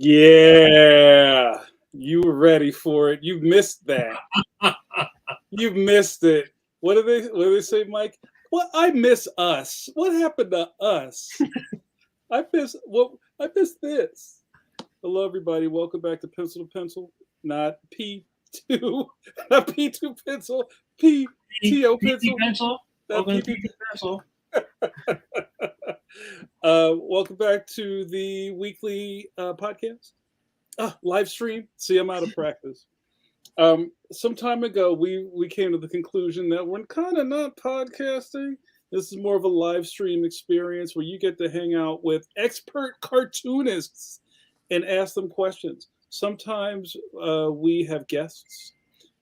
Yeah, you were ready for it. You missed that. You missed it. What do they say, Mike? What I miss us. What happened to us? I miss this. Hello, everybody. Welcome back to Pencil to Pencil. Not P2, not P2 pencil. PTO pencil. Pencil. Welcome to PP Pencil. Welcome back to the weekly podcast live stream. See, I'm out of practice. Some time ago, we came to the conclusion that we're kind of not podcasting. This is more of a live stream experience where you get to hang out with expert cartoonists and ask them questions. Sometimes we have guests,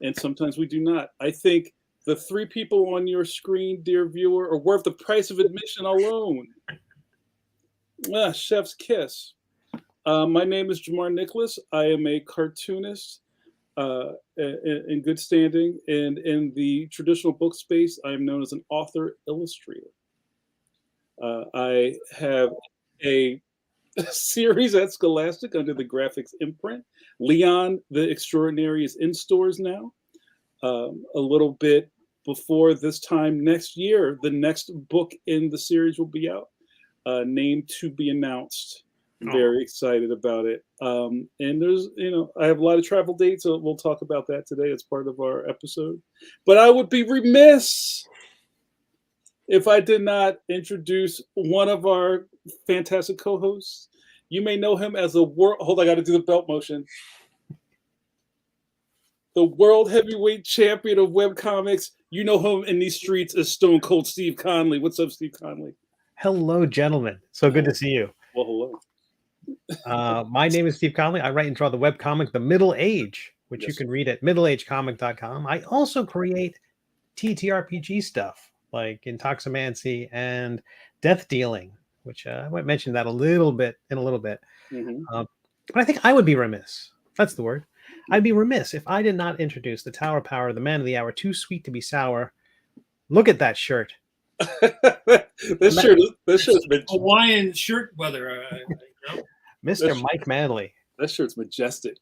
and sometimes we do not. I think the three people on your screen, dear viewer, are worth the price of admission alone. Chef's kiss. My name is JAMAR Nicholas. I am a cartoonist in good standing, and in the traditional book space, I am known as an author illustrator. I have a series at Scholastic under the graphics imprint. Leon the Extraordinary is in stores now. A little bit before this time next year, the next book in the series will be out. Name to be announced. Very excited about it. And there's, I have a lot of travel dates, so we'll talk about that today as part of our episode. But I would be remiss if I did not introduce one of our fantastic co-hosts. You may know him as I got to do the belt motion. The world heavyweight champion of webcomics. You know him in these streets as Stone Cold Steve CONLEY. What's up, Steve CONLEY? Hello, gentlemen. So good to see you. Well, hello. My name is Steve CONLEY. I write and draw the webcomic The Middle Age, which you can read at middleagecomic.com. I also create TTRPG stuff like Intoximancy and Death Dealing, which I might mention that a little bit. Mm-hmm. But I think I would be remiss. That's the word. I'd be remiss if I did not introduce the Tower Power, the man of the hour, too sweet to be sour. Look at that shirt. This shirt's been Hawaiian shirt weather. Mr. Mike Manley. That shirt's majestic.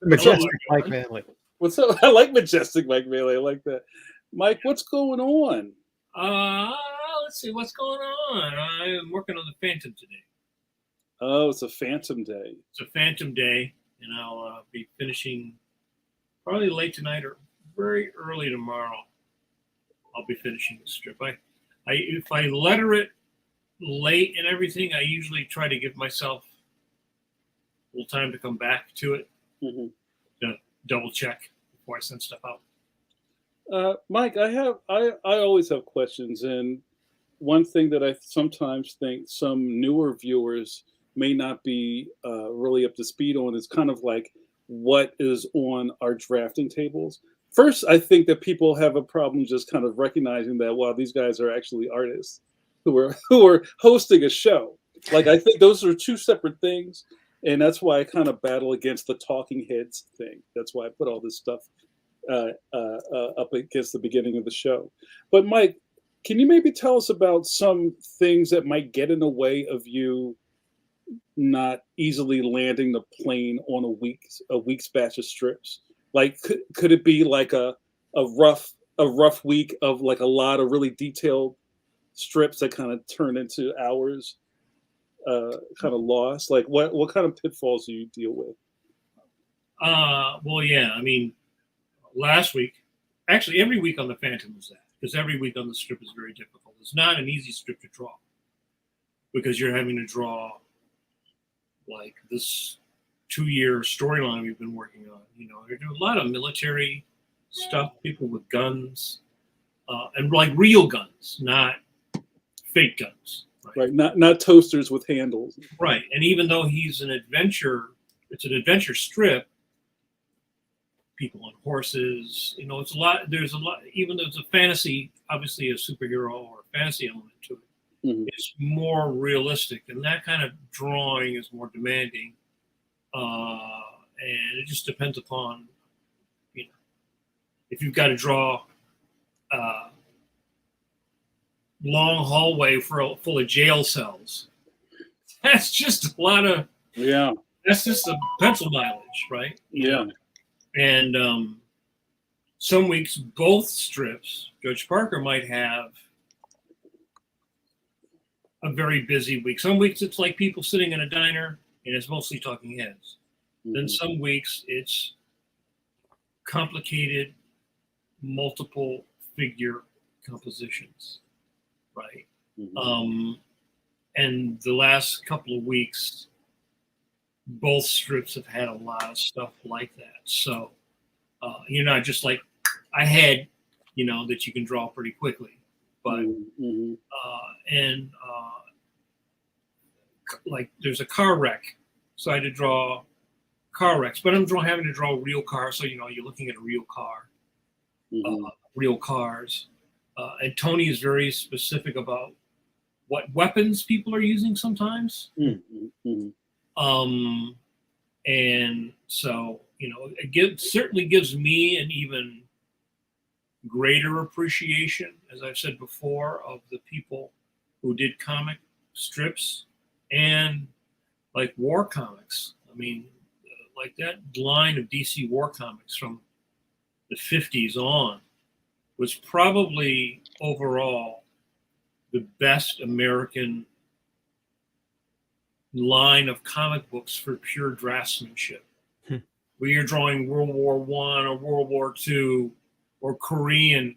Majestic Mike Manley. What's up? I like majestic Mike Manley. I like that. Mike, what's going on? Let's see what's going on. I'm working on the Phantom today. Oh, it's a Phantom Day. It's a Phantom Day, and I'll be finishing probably late tonight or very early tomorrow. I'll be finishing the strip. If I letter it late and everything, I usually try to give myself a little time to come back to it, to double check before I send stuff out. Mike, I always have questions, and one thing that I sometimes think some newer viewers may not be really up to speed on is kind of like what is on our drafting tables. First, I think that people have a problem just kind of recognizing that, wow, these guys are actually artists who are hosting a show. Like, I think those are two separate things, and that's why I kind of battle against the talking heads thing. That's why I put all this stuff up against the beginning of the show. But Mike, can you maybe tell us about some things that might get in the way of you not easily landing the plane on a week's batch of strips? Like, could it be like a rough week of like a lot of really detailed strips that kind of turn into hours, kind of lost? Like, what kind of pitfalls do you deal with? Well, yeah. I mean, last week, actually, every week on the Phantom is that, because every week on the strip is very difficult. It's not an easy strip to draw because you're having to draw like this 2-year storyline we've been working on. They're doing a lot of military stuff, people with guns, and like real guns, not fake guns. Right. Not toasters with handles. Right. And even though it's an adventure strip, people on horses, it's a lot. There's a lot, even though it's a fantasy, obviously a superhero or a fantasy element to it. Mm-hmm. It's more realistic, and that kind of drawing is more demanding. And it just depends upon, if you've got to draw long hallway full of jail cells. That's just a lot of that's just the pencil mileage, right? Yeah. And some weeks, both strips, Judge Parker might have a very busy week. Some weeks it's like people sitting in a diner and it's mostly talking heads. Then some weeks it's complicated, multiple figure compositions, right? And the last couple of weeks, both strips have had a lot of stuff like that. So you're not just like I had, that you can draw pretty quickly, but like there's a car wreck, so I had to draw car wrecks, but I'm having to draw real cars. So you're looking at a real car, real cars, and Tony is very specific about what weapons people are using sometimes. And so it certainly gives me an even greater appreciation, as I've said before, of the people who did comic strips and like war comics. I mean, like that line of DC war comics from the 50s on was probably overall the best American line of comic books for pure draftsmanship. Where you're drawing World War I or World War II or Korean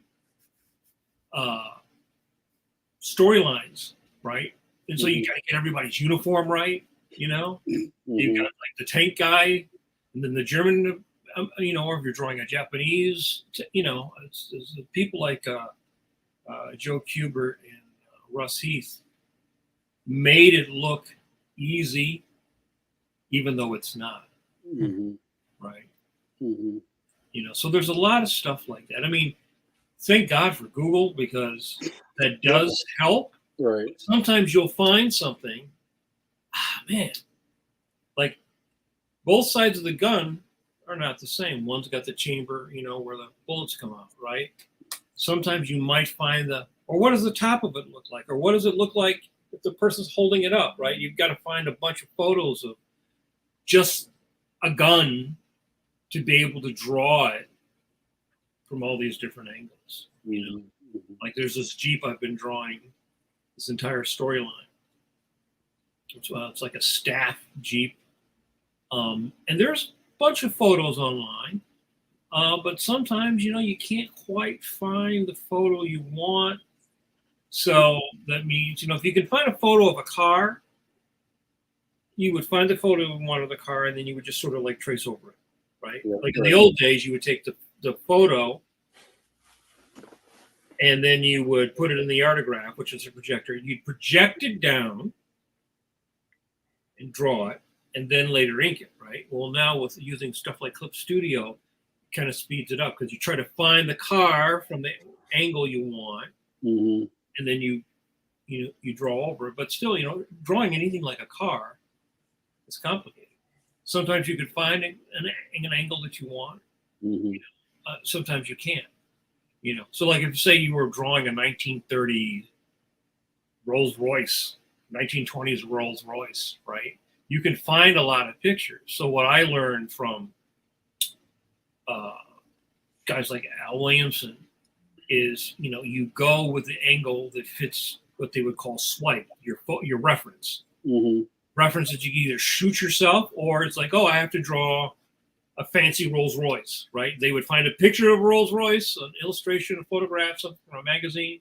storylines, right? And so you got to get everybody's uniform right, You've got like the tank guy, and then the German, or if you're drawing a Japanese, it's people like Joe Kubert and Russ Heath made it look easy, even though it's not, right? So there's a lot of stuff like that. I mean, thank God for Google, because that does help. Right. Sometimes you'll find something, man, like both sides of the gun are not the same. One's got the chamber, where the bullets come out, right? Sometimes you might find or what does the top of it look like? Or what does it look like if the person's holding it up, right? You've got to find a bunch of photos of just a gun to be able to draw it from all these different angles. Like there's this Jeep I've been drawing this entire storyline. It's like a staff Jeep. And there's a bunch of photos online, but sometimes, you can't quite find the photo you want. So that means, if you can find a photo of a car, you would find the photo you want of the car, and then you would just sort of like trace over it, right? Like in the old days, you would take the photo, and then you would put it in the artograph, which is a projector. You'd project it down and draw it, and then later ink it, right? Well, now with using stuff like Clip Studio, it kind of speeds it up, because you try to find the car from the angle you want, and then you draw over it. But still, drawing anything like a car is complicated. Sometimes you could find an angle that you want. Sometimes you can't. So like if say you were drawing a 1930 Rolls Royce, 1920s Rolls Royce, right? You can find a lot of pictures. So what I learned from guys like Al Williamson is, you go with the angle that fits what they would call swipe, your reference. Reference that you can either shoot yourself, or it's like, I have to draw a fancy Rolls Royce, right? They would find a picture of a Rolls Royce, an illustration, a photograph, something from a magazine,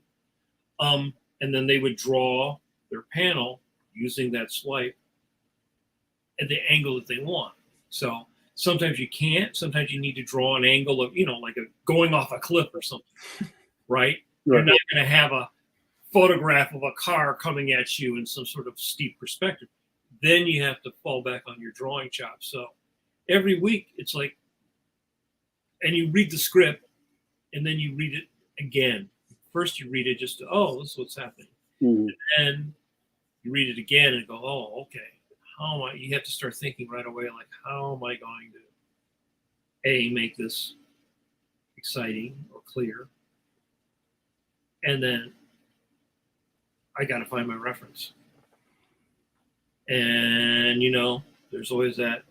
and then they would draw their panel using that swipe at the angle that they want. So sometimes you can't. Sometimes you need to draw an angle of, like going off a cliff or something, right? You're not going to have a photograph of a car coming at you in some sort of steep perspective. Then you have to fall back on your drawing chops. So every week it's like, and you read the script, and then you read it again. First you read it just to, this is what's happening. And then you read it again and go, okay. You have to start thinking right away, like, how am I going to make this exciting or clear? And then I got to find my reference. And, there's always that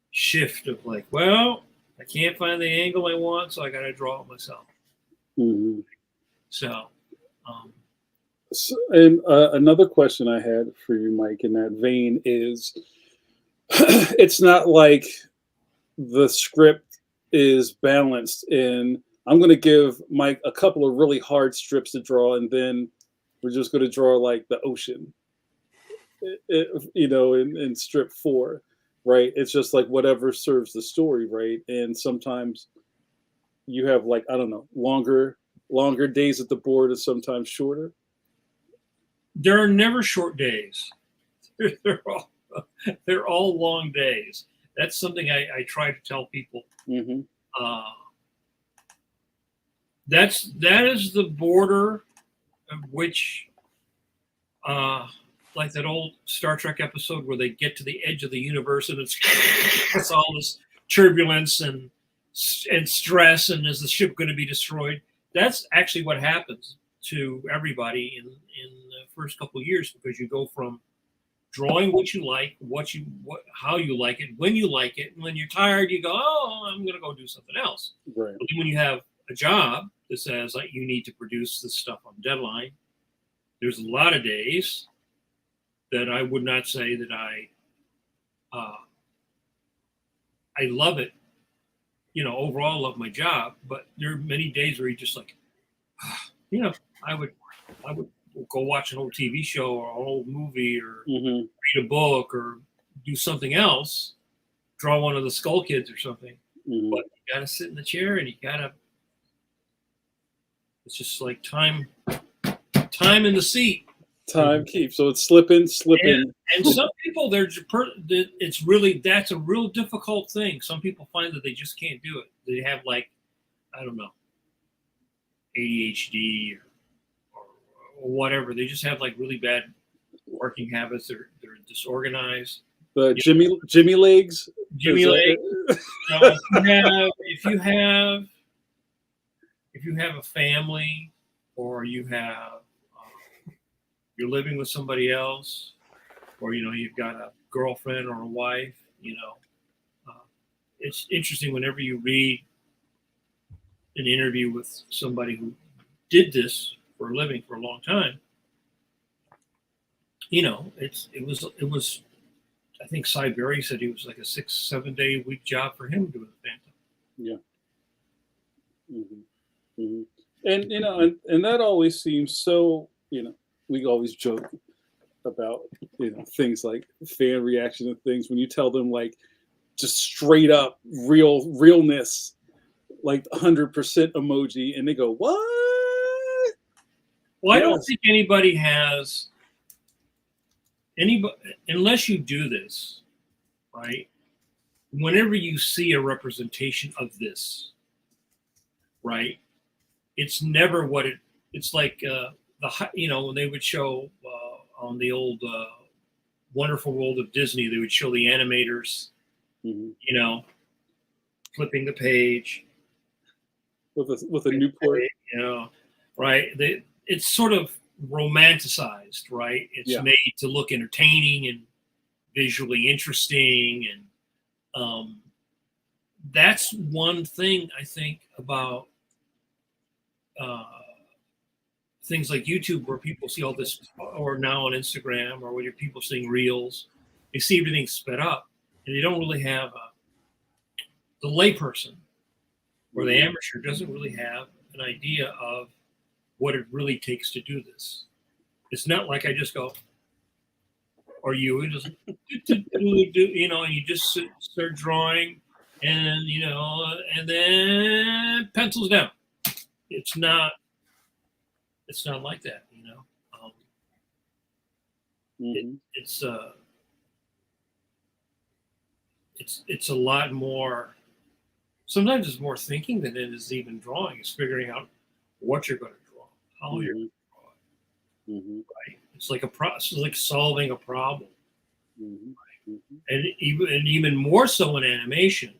shift of like, well, I can't find the angle I want, so I got to draw it myself. Mm-hmm. So, and another question I had for you, Mike, in that vein is, it's not like the script is balanced in, I'm going to give Mike a couple of really hard strips to draw, and then we're just going to draw like the ocean, in strip 4, right? It's just like whatever serves the story, right? And sometimes you have, like, I don't know, longer days at the board, and sometimes shorter. there are never short days. They're all long days. That's something I try to tell people. Mm-hmm. That is the border of which, like that old Star Trek episode where they get to the edge of the universe and it's all this turbulence and stress, and is the ship going to be destroyed? That's actually what happens to everybody in the first couple of years, because you go from drawing what you like, how you like it, when you like it, and when you're tired, you go, oh, I'm going to go do something else. Right. But then when you have a job that says like you need to produce this stuff on deadline, there's a lot of days that I would not say that I love it. Overall love my job, but there are many days where you're just like, I would go watch an old TV show or an old movie, or Mm-hmm. read a book, or do something else, draw one of the Skull Kids or something. Mm-hmm. But you gotta sit in the chair and it's just like time in the seat. Time keeps, so it's slipping. And some people, that's a real difficult thing. Some people find that they just can't do it. They have, like, I don't know, ADHD or whatever. They just have like really bad working habits. They're disorganized. The Jimmy legs. Jimmy legs. If you have a family, or you're living with somebody else, or you've got a girlfriend or a wife, it's interesting whenever you read an interview with somebody who did this for a living for a long time. It was I think Cy Berry said it was like a 6-7 day a week job for him doing the Phantom. Yeah. Mm-hmm. Mm-hmm. And that always seems so, we always joke about, things like fan reaction and things when you tell them, like, just straight up realness, like 100% emoji, and they go, what? Well, I don't think anybody has unless you do this, right? Whenever you see a representation of this, right, it's never what it's like. When they would show on the old Wonderful World of Disney, they would show the animators, mm-hmm. Flipping the page with a Newport, right? It's sort of romanticized, right? It's made to look entertaining and visually interesting, and that's one thing I think about things like YouTube, where people see all this, or now on Instagram, or when you're people seeing reels, they see everything sped up, and they don't really have the layperson or the amateur doesn't really have an idea of what it really takes to do this. It's not like I just go, or you just and you just start drawing, and and then pencils down. It's not like that, mm-hmm. It's a lot more. Sometimes it's more thinking than it is even drawing. It's figuring out what you're going to draw, how you're going to draw it. Mm-hmm. Right? It's like it's like solving a problem. Mm-hmm. Right? Mm-hmm. And even more so in animation.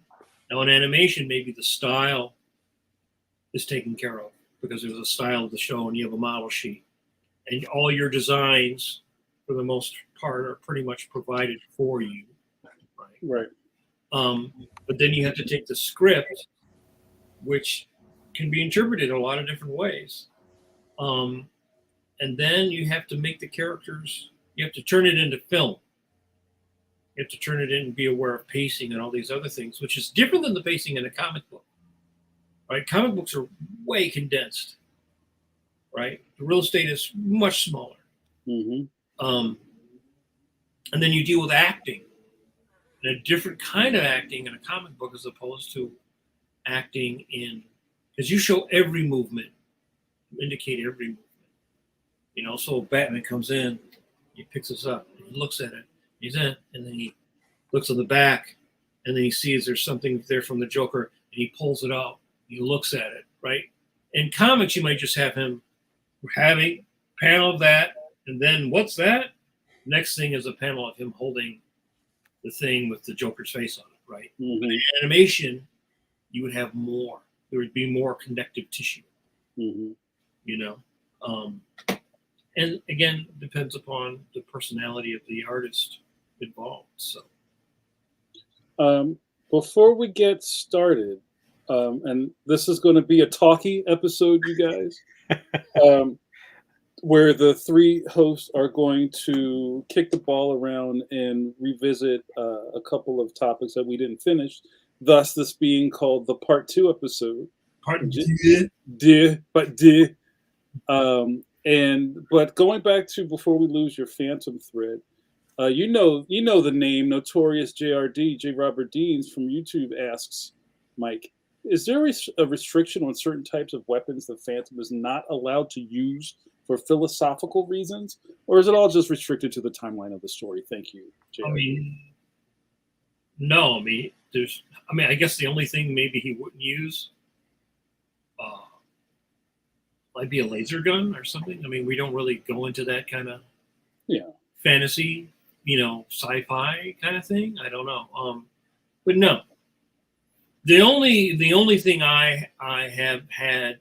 Now, in animation, maybe the style is taken care of, because there's a style of the show and you have a model sheet, and all your designs, for the most part are pretty much provided for you, right? Right. But then you have to take the script, which can be interpreted a lot of different ways. And then you have to make the characters, you have to turn it into film. You have to turn it in and be aware of pacing and all these other things, which is different than the pacing in a comic book. Right? Comic books are way condensed. Right? The real estate is much smaller. Mm-hmm. And then you deal with acting, and a different kind of acting in a comic book as opposed to acting in, because you show every movement, you indicate every movement. You know, so Batman comes in, he picks us up, he looks at it, he's in, and then he looks at the back, and then he sees there's something there from the Joker, and he pulls it out, he looks at it, right? In comics, you might just have him having a panel of that, and then what's that? Next thing is a panel of him holding the thing with the Joker's face on it, right? Mm-hmm. But in animation, you would have more. There would be more connective tissue, Mm-hmm. you know? And again, depends upon the personality of the artist involved. So, Before we get started, and this is going to be a talky episode, you guys, where the three hosts are going to kick the ball around and revisit a couple of topics that we didn't finish. Thus, this being called the Part 2 episode. part But going back to before we lose your Phantom thread, you know the name Notorious JRD, J. Robert Deans from YouTube asks, Mike, is there a restriction on certain types of weapons that Phantom is not allowed to use for philosophical reasons, or is it all just restricted to the timeline of the story? Thank you, JRD. I mean, no. I guess the only thing maybe he wouldn't use might be a laser gun or something. I mean, we don't really go into that kind of fantasy, sci-fi kind of thing. I don't know. But no. The only thing I have had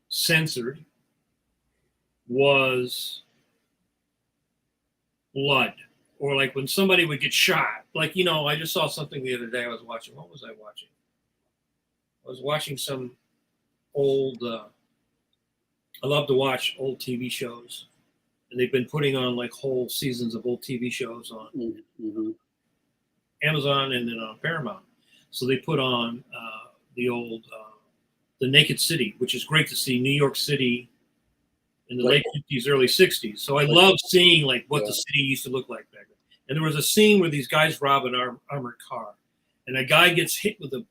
censored was blood, or like when somebody would get shot. Like, I just saw something the other day I was watching. What was I watching? I was watching some old, I love to watch old TV shows, and they've been putting on like whole seasons of old TV shows on Amazon and then on Paramount. So they put on the old, The Naked City, which is great to see New York City in the late 50s, early 60s. So I love seeing like what the city used to look like back then. And there was a scene where these guys rob an armored car, and a guy gets hit with a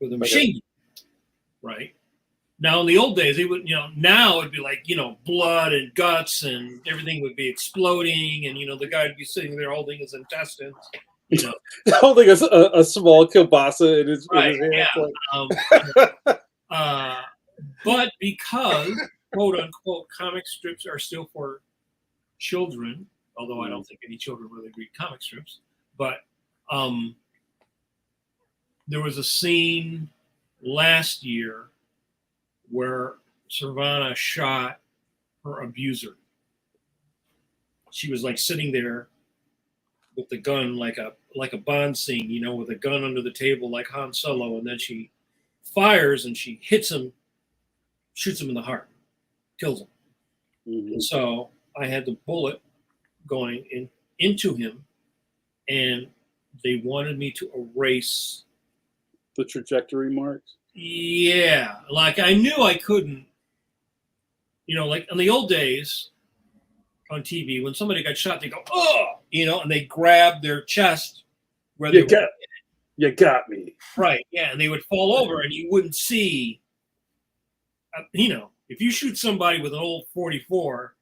machine gun, right? Now in the old days, they would, now it'd be like, blood and guts and everything would be exploding, and the guy would be sitting there holding his intestines. Holding a small kielbasa in his hand. But because quote unquote comic strips are still for children, although I don't think any children really read comic strips, but there was a scene last year where Sirvana shot her abuser. She was like sitting there with the gun, like a Bond scene, with a gun under the table like Han Solo, and then she fires and she hits him, shoots him in the heart, kills him. And so I had the bullet going into him, and they wanted me to erase the trajectory marks. Yeah, like I knew I couldn't. Like in the old days on TV, when somebody got shot, they go, "Oh," and they grab their chest. Where you got me. Right? Yeah, and they would fall over, and you wouldn't see. If you shoot somebody with an old 44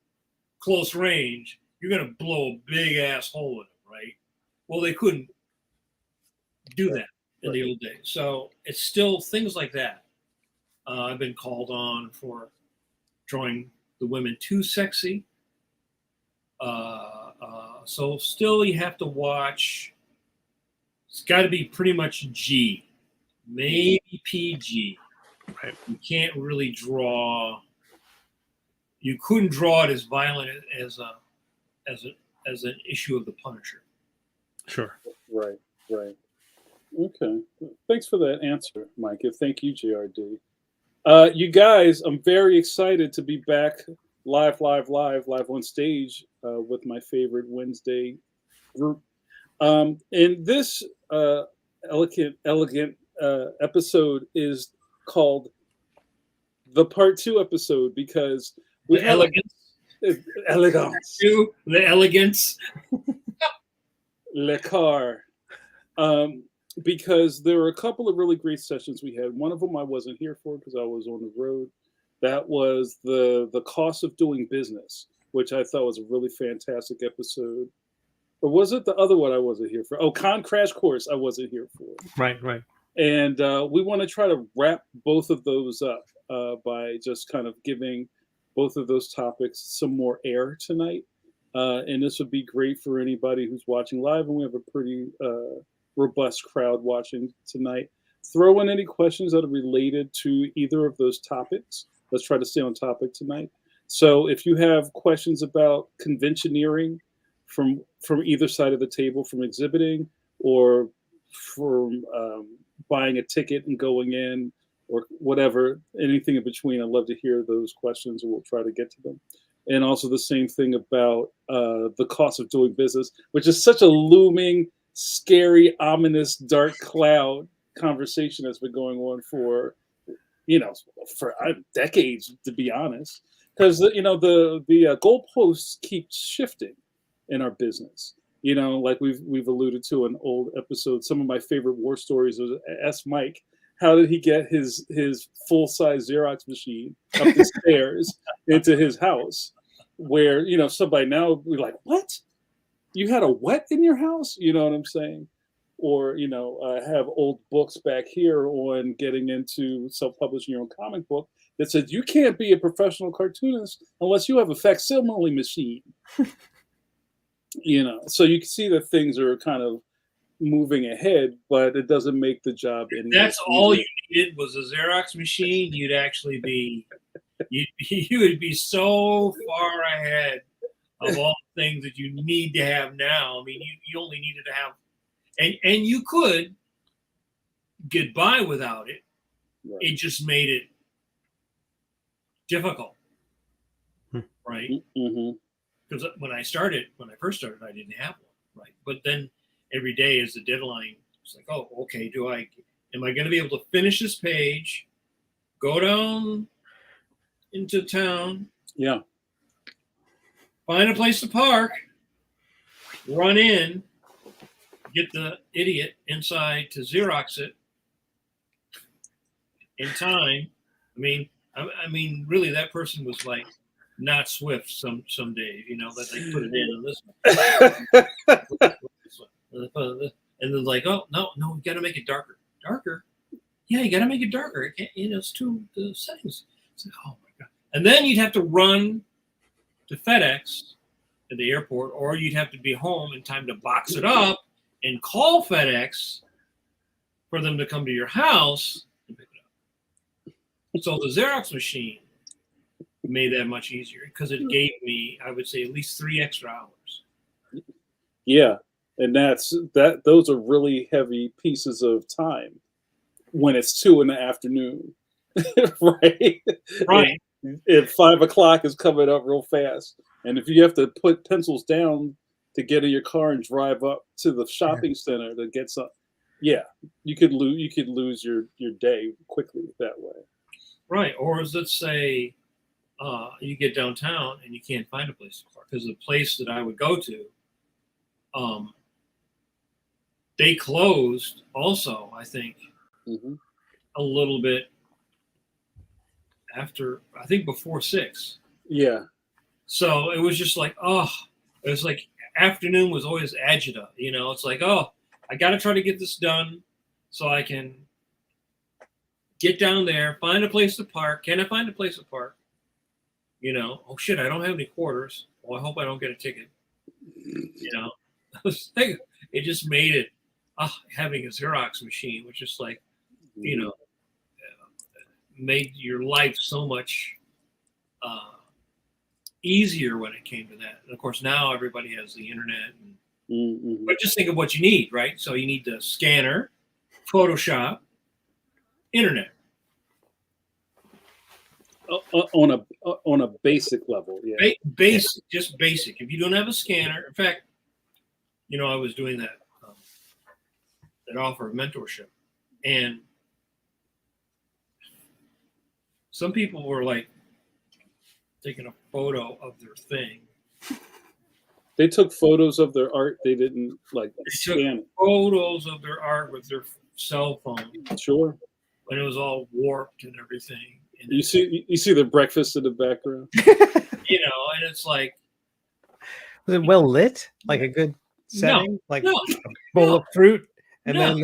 close range, you're gonna blow a big ass hole in them, right? Well, they couldn't do that in the old days, so it's still things like that. I've been called on for drawing the women too sexy. So still you have to watch. It's got to be pretty much G, maybe PG. Right. You can't really draw, you couldn't draw it as violent as an issue of the Punisher. Sure. Right. Okay. Thanks for that answer, Mike. And thank you, JRD. You guys, I'm very excited to be back live on stage with my favorite Wednesday group. And this elegant episode is called the part 2 episode because we have elegance. The elegance. Le car. Because there were a couple of really great sessions we had. One of them I wasn't here for because I was on the road. That was the cost of doing business, which I thought was a really fantastic episode. Or was it the other one I wasn't here for? Oh, Crash Course I wasn't here for. Right. And we want to try to wrap both of those up by just kind of giving both of those topics some more air tonight. And this would be great for anybody who's watching live. And we have a pretty robust crowd watching tonight. Throw in any questions that are related to either of those topics. Let's try to stay on topic tonight. So if you have questions about conventioneering from either side of the table, from exhibiting or from buying a ticket and going in or whatever, anything in between, I'd love to hear those questions and we'll try to get to them. And also the same thing about the cost of doing business, which is such a looming, scary, ominous, dark cloud conversation that's been going on for decades, to be honest. Because the goalposts keep shifting in our business. Like we've alluded to in old episodes. Some of my favorite war stories was Ask Mike, how did he get his full-size Xerox machine up the stairs into his house? Where somebody now would be like, what? You had a what in your house? You know what I'm saying? Or I have old books back here on getting into self-publishing your own comic book that said you can't be a professional cartoonist unless you have a facsimile machine. So you can see that things are kind of moving ahead, but it doesn't make the job any That's easier. all you needed was a Xerox machine. You'd actually be you would be so far ahead of all the things that you need to have now. I mean, you only needed to have, and you could get by without it. Right. It just made it difficult, right? Mm-hmm. Because when I first started, I didn't have one, right? But then every day is the deadline. It's like, oh, okay, am I going to be able to finish this page, go down into town, Yeah, find a place to park, run in, get the idiot inside to Xerox it in time. I mean, really, that person was like not swift some days, that they put it in on this one. And then like, oh, no, you got to make it darker. Darker? Yeah, you got to make it darker. It can't, it's too, the settings. It's like, oh my God. And then you'd have to run to FedEx at the airport, or you'd have to be home in time to box it up and call FedEx for them to come to your house and pick it up. So the Xerox machine made that much easier because it gave me, I would say, at least 3 extra hours. Yeah, and those are really heavy pieces of time when it's 2 PM, right? Right. At 5 o'clock is coming up real fast, and if you have to put pencils down to get in your car and drive up to the shopping center to get some, you could lose your day quickly that way. Right, or let's say you get downtown and you can't find a place to park because the place that I would go to, they closed also, I think, a little bit after, I think before 6. Yeah. So it was just like, it was like afternoon was always agita, it's like, I got to try to get this done so I can get down there, find a place to park. Can I find a place to park? Oh shit, I don't have any quarters. Well, I hope I don't get a ticket. It just made it, having a Xerox machine, which is like, made your life so much easier when it came to that. And of course, now everybody has the internet. But just think of what you need, right? So you need the scanner, Photoshop, internet. On a basic level, yeah. Basic, just basic. If you don't have a scanner, in fact, I was doing that offer of mentorship, and some people were like taking a photo of their thing. They took photos of their art. They didn't scan it. Photos of their art with their cell phone. Sure. When it was all warped and everything. And you see the breakfast in the background. And it's like, was it well lit? Like a good setting? A bowl of fruit? And then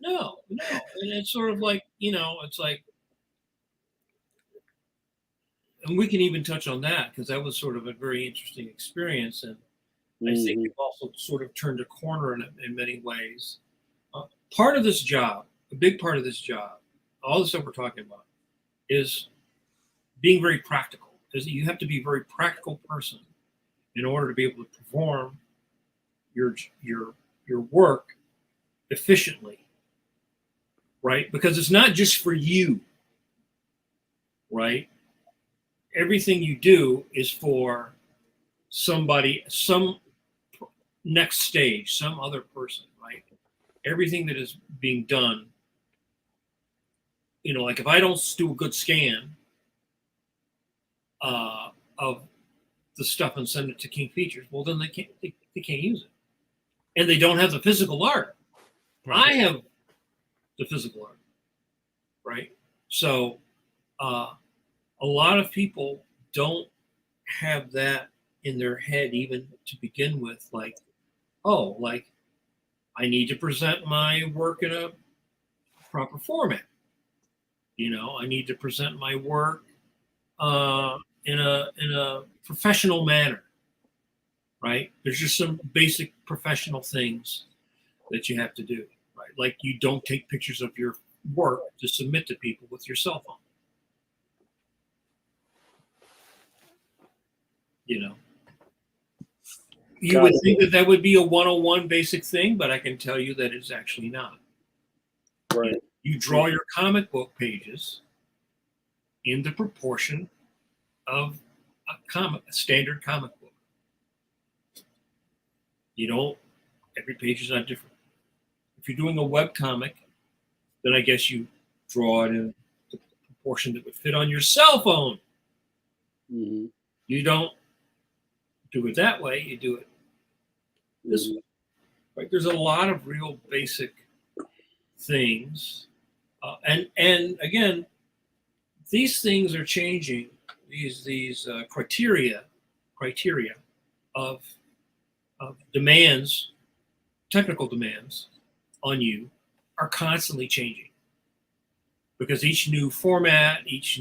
no. And it's sort of like, it's like, and we can even touch on that because that was sort of a very interesting experience. And I think we've also sort of turned a corner in many ways. Part of this job, a big part of this job, all the stuff we're talking about, is being very practical. Because you have to be a very practical person in order to be able to perform your work efficiently, right? Because it's not just for you, right? Everything you do is for somebody, some next stage, some other person, right? Everything that is being done, like if I don't do a good scan of the stuff and send it to King Features, well, then they can't use it. And they don't have the physical art. Right. I have the physical art, right? So a lot of people don't have that in their head even to begin with, like I need to present my work in a proper format. I need to present my work in a professional manner, right? There's just some basic professional things that you have to do, right? Like you don't take pictures of your work to submit to people with your cell phone. You would think that would be a 101 basic thing, but I can tell you that it's actually not. Right. You draw your comic book pages in the proportion of a standard comic book. Every page is not different. If you're doing a web comic, then I guess you draw it in the proportion that would fit on your cell phone. Mm-hmm. You don't do it that way. You do it this way. Right? There's a lot of real basic things. And again, these things are changing. These criteria of demands, technical demands on you are constantly changing because each new format, each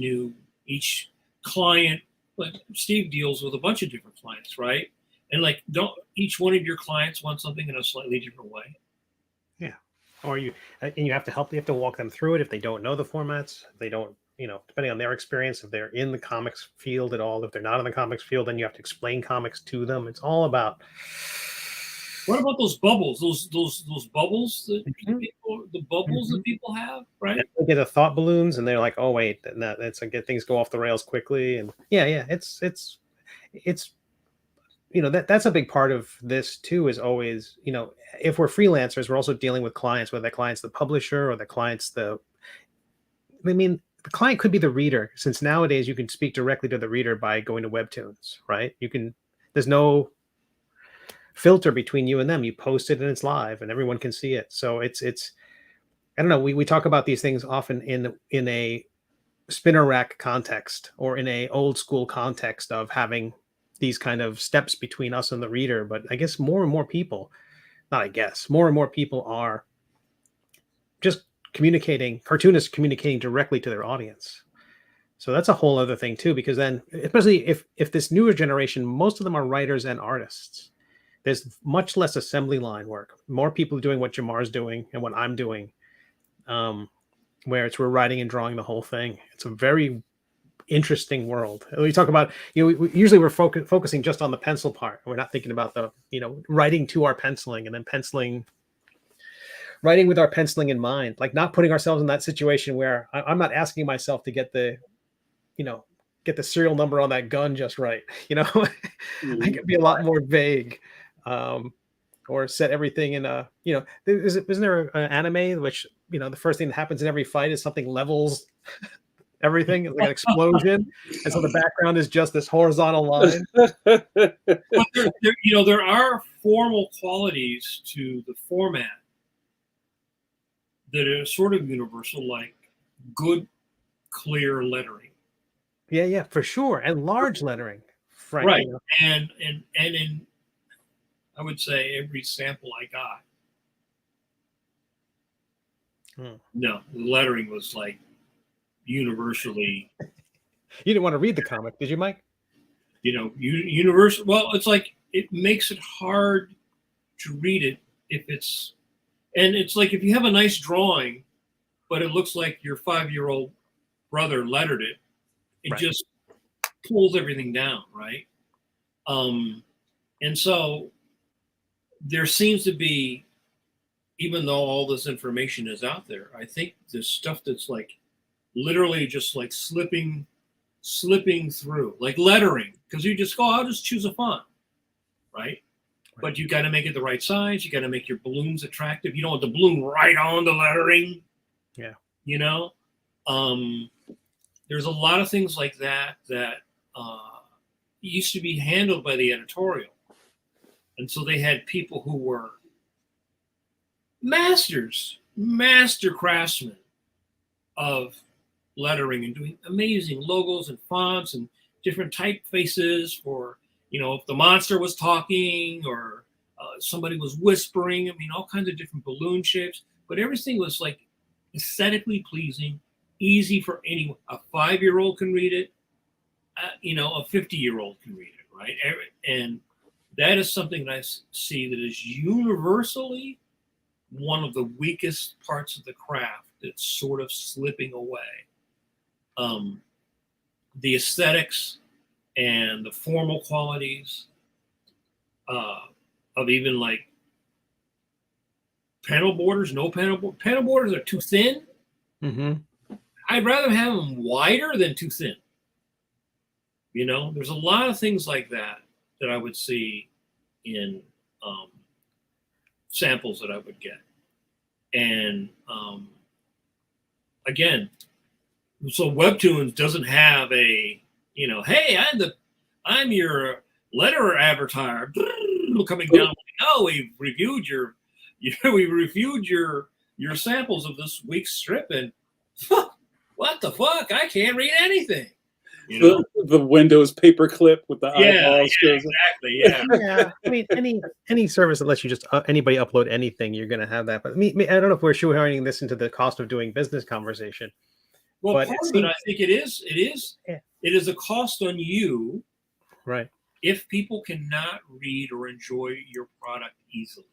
client, like Steve deals with a bunch of different clients, right? And don't each one of your clients want something in a slightly different way? Yeah. Or you have to walk them through it if they don't know the formats. If they don't, depending on their experience, if they're in the comics field at all. If they're not in the comics field, then you have to explain comics to them. It's all about. What about those bubbles? Those bubbles that that people have, right? They get a thought balloons, and they're like, "Oh wait, that's get things go off the rails quickly." And it's that's a big part of this too. Is always if we're freelancers, we're also dealing with clients, whether the client's the publisher or the client's the client could be the reader, since nowadays you can speak directly to the reader by going to Webtoons, right? There's no filter between you and them. You post it and it's live and everyone can see it. So it's I don't know, we talk about these things often in a spinner rack context or in a old school context of having these kind of steps between us and the reader. But I guess more and more people are just cartoonists communicating directly to their audience. So that's a whole other thing too, because then, especially if this newer generation, most of them are writers and artists. There's much less assembly line work. More people doing what Jamar's doing and what I'm doing, where we're writing and drawing the whole thing. It's a very interesting world. We talk about, usually we're focusing just on the pencil part. We're not thinking about the, writing to our penciling and then writing with our penciling in mind, like not putting ourselves in that situation where I'm not asking myself to get the serial number on that gun just right. Mm-hmm. I could be a lot more vague, or set everything in a, isn't there an anime which, the first thing that happens in every fight is something levels everything. It's like an explosion, and so the background is just this horizontal line. But there are formal qualities to the format that are sort of universal, like good, clear lettering. Yeah, for sure, and large lettering, frankly. Right, and in, I would say, every sample I got, no, the lettering was like universally. You didn't want to read the comic, did you, Mike? Universal. Well, it's like it makes it hard to read it and it's like if you have a nice drawing, but it looks like your 5-year-old brother lettered it, it right. just pulls everything down, right? And so there seems to be, even though all this information is out there, I think there's stuff that's like literally just like slipping through, like lettering, because you just go, I'll just choose a font, right? But you got to make it the right size. You got to make your balloons attractive. You don't want the balloon right on the lettering. Yeah. There's a lot of things like that used to be handled by the editorial. And so they had people who were master craftsmen of lettering and doing amazing logos and fonts and different typefaces for, if the monster was talking or somebody was whispering. I mean, all kinds of different balloon shapes, but everything was like aesthetically pleasing, easy for anyone. A 5-year-old can read it, a 50-year-old can read it, right? And that is something that I see that is universally one of the weakest parts of the craft that's sort of slipping away. The aesthetics and the formal qualities of even like panel borders, panel borders are too thin. Mm-hmm. I'd rather have them wider than too thin. There's a lot of things like that I would see in samples that I would get. And again, so Webtoons doesn't have a, hey, I'm your letterer avatar coming down. Oh, we've reviewed your samples of this week's strip, and what the fuck? I can't read anything. The Windows paperclip with the eyeballs. Yeah, exactly. Yeah. Yeah. I mean, any service that lets you just anybody upload anything, you're going to have that. But I don't know if we're shoehorning this into the cost of doing business conversation. Well, but part of it, I think it is. It is a cost on you, right? If people cannot read or enjoy your product easily.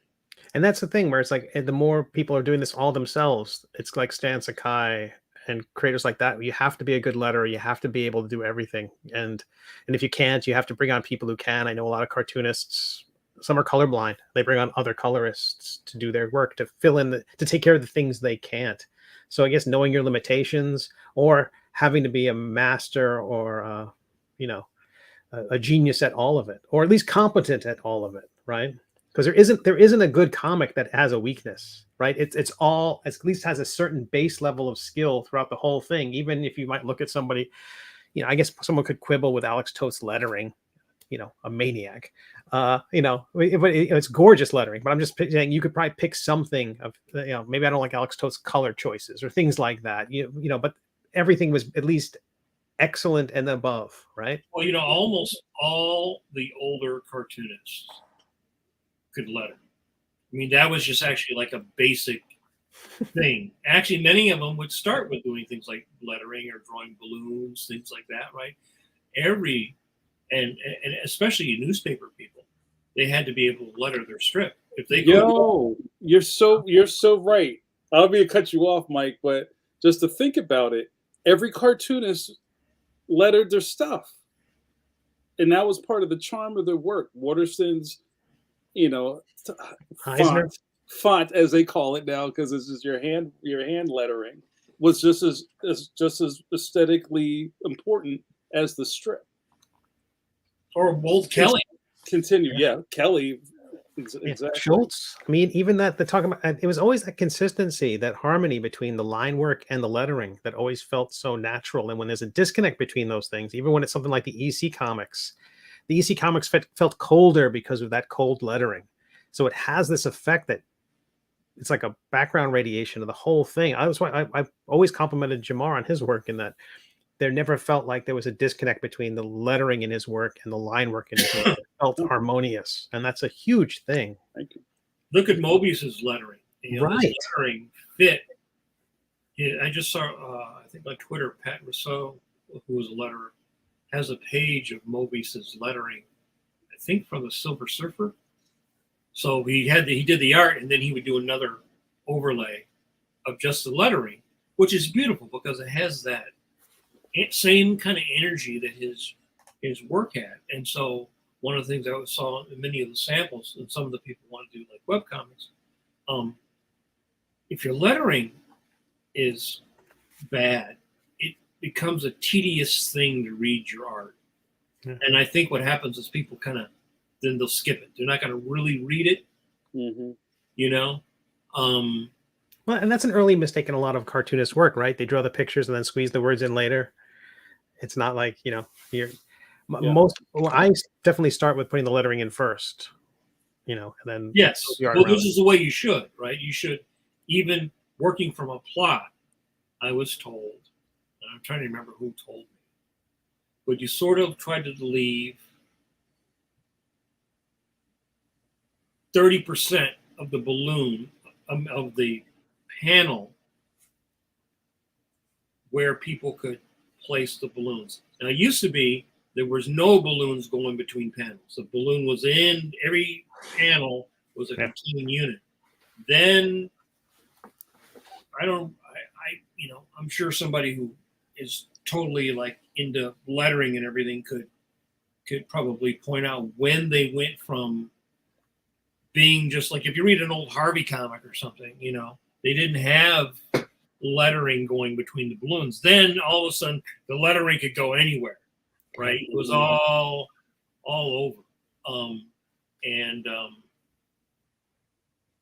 And that's the thing where it's like the more people are doing this all themselves, it's like Stan Sakai and creators like that. You have to be a good letterer. You have to be able to do everything. And if you can't, you have to bring on people who can. I know a lot of cartoonists. Some are colorblind. They bring on other colorists to do their work, to fill in to take care of the things they can't. So I guess knowing your limitations, or having to be a master or a genius at all of it, or at least competent at all of it, right? Because there isn't a good comic that has a weakness, right? It's all, at least has a certain base level of skill throughout the whole thing. Even if you might look at somebody, I guess someone could quibble with Alex Toth's lettering, a maniac, but it's gorgeous lettering. But I'm just saying you could probably pick something of, maybe I don't like Alex Toth's color choices or things like that, but everything was at least excellent and above, right? Well, almost all the older cartoonists could letter. I mean, that was just actually like a basic thing. Actually, many of them would start with doing things like lettering or drawing balloons, things like that, right? And especially newspaper people, they had to be able to letter their strip. If they you're so right. I don't mean to cut you off, Mike, but just to think about it, every cartoonist lettered their stuff. And that was part of the charm of their work. Waterston's, you know, Eisner. font as they call it now, because this is your hand lettering, was just as aesthetically important as the strip. Or both Kelly. Continue, yeah, Kelly. Exactly. Schultz. I mean, even that the talking about it was always that consistency, that harmony between the line work and the lettering that always felt so natural. And when there's a disconnect between those things, even when it's something like the EC Comics felt colder because of that cold lettering. So it has this effect that it's like a background radiation of the whole thing. I've always complimented Jamar on his work in that there never felt like there was a disconnect between the lettering in his work and the line work in his work. It felt harmonious, and that's a huge thing. Thank you. Look at Mobius's lettering. Right. His lettering fit. Yeah, I just saw, I think on Twitter, Pat Rousseau, who was a letterer, has a page of Mobius's lettering, I think from the Silver Surfer. So he did the art, and then he would do another overlay of just the lettering, which is beautiful because it has that same kind of energy that his work had. And so one of the things I saw in many of the samples, and some of the people want to do like webcomics, if your lettering is bad, it becomes a tedious thing to read your art. Yeah. And I think what happens is people then they'll skip it. They're not going to really read it, you know? Well, and that's an early mistake in a lot of cartoonist work, right? They draw the pictures and then squeeze the words in later. It's not like, I definitely start with putting the lettering in first, and then. Yes. Well, this is the way you should, right? You should, even working from a plot, I was told, and I'm trying to remember who told me, but you sort of try to leave 30% of the balloon, of the panel, where people could place the balloons. Now, it used to be there was no balloons going between panels. The balloon was in every panel was a contained unit. Then I'm sure somebody who is totally like into lettering and everything could probably point out when they went from being just like, if you read an old Harvey comic or something, they didn't have lettering going between the balloons. Then all of a sudden the lettering could go anywhere, right? It was all over.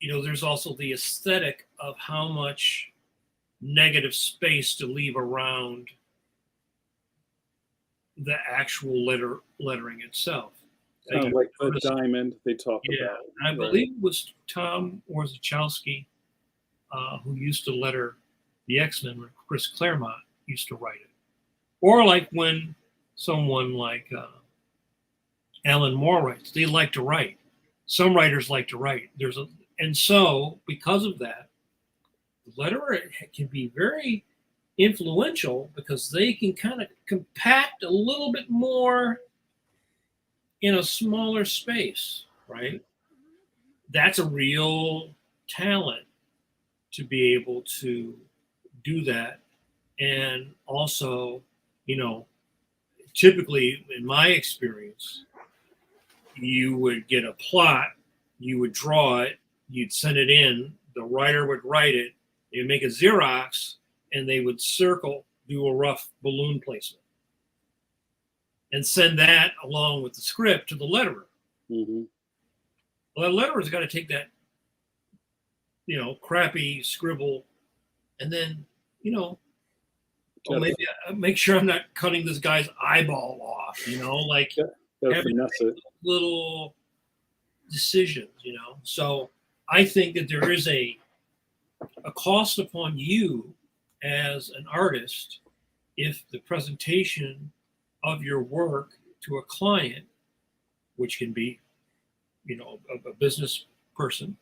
There's also the aesthetic of how much negative space to leave around the actual lettering itself. Kind of like the diamond they talk about. I believe it was Tom Orzechowski who used to letter the X-Men when Chris Claremont used to write it. Or like when someone like Alan Moore writes, they like to write. Some writers like to write. And so because of that, the letterer can be very influential because they can kind of compact a little bit more in a smaller space, right? That's a real talent to be able to do that. And also, typically in my experience, you would get a plot, you would draw it, you'd send it in, the writer would write it, they'd make a Xerox, and they would do a rough balloon placement and send that along with the script to the letterer. Mm-hmm. Well, the letterer's got to take that, crappy scribble, and then, maybe make sure I'm not cutting this guy's eyeball off, having little decisions, So I think that there is a cost upon you as an artist if the presentation of your work to a client, which can be, a business person,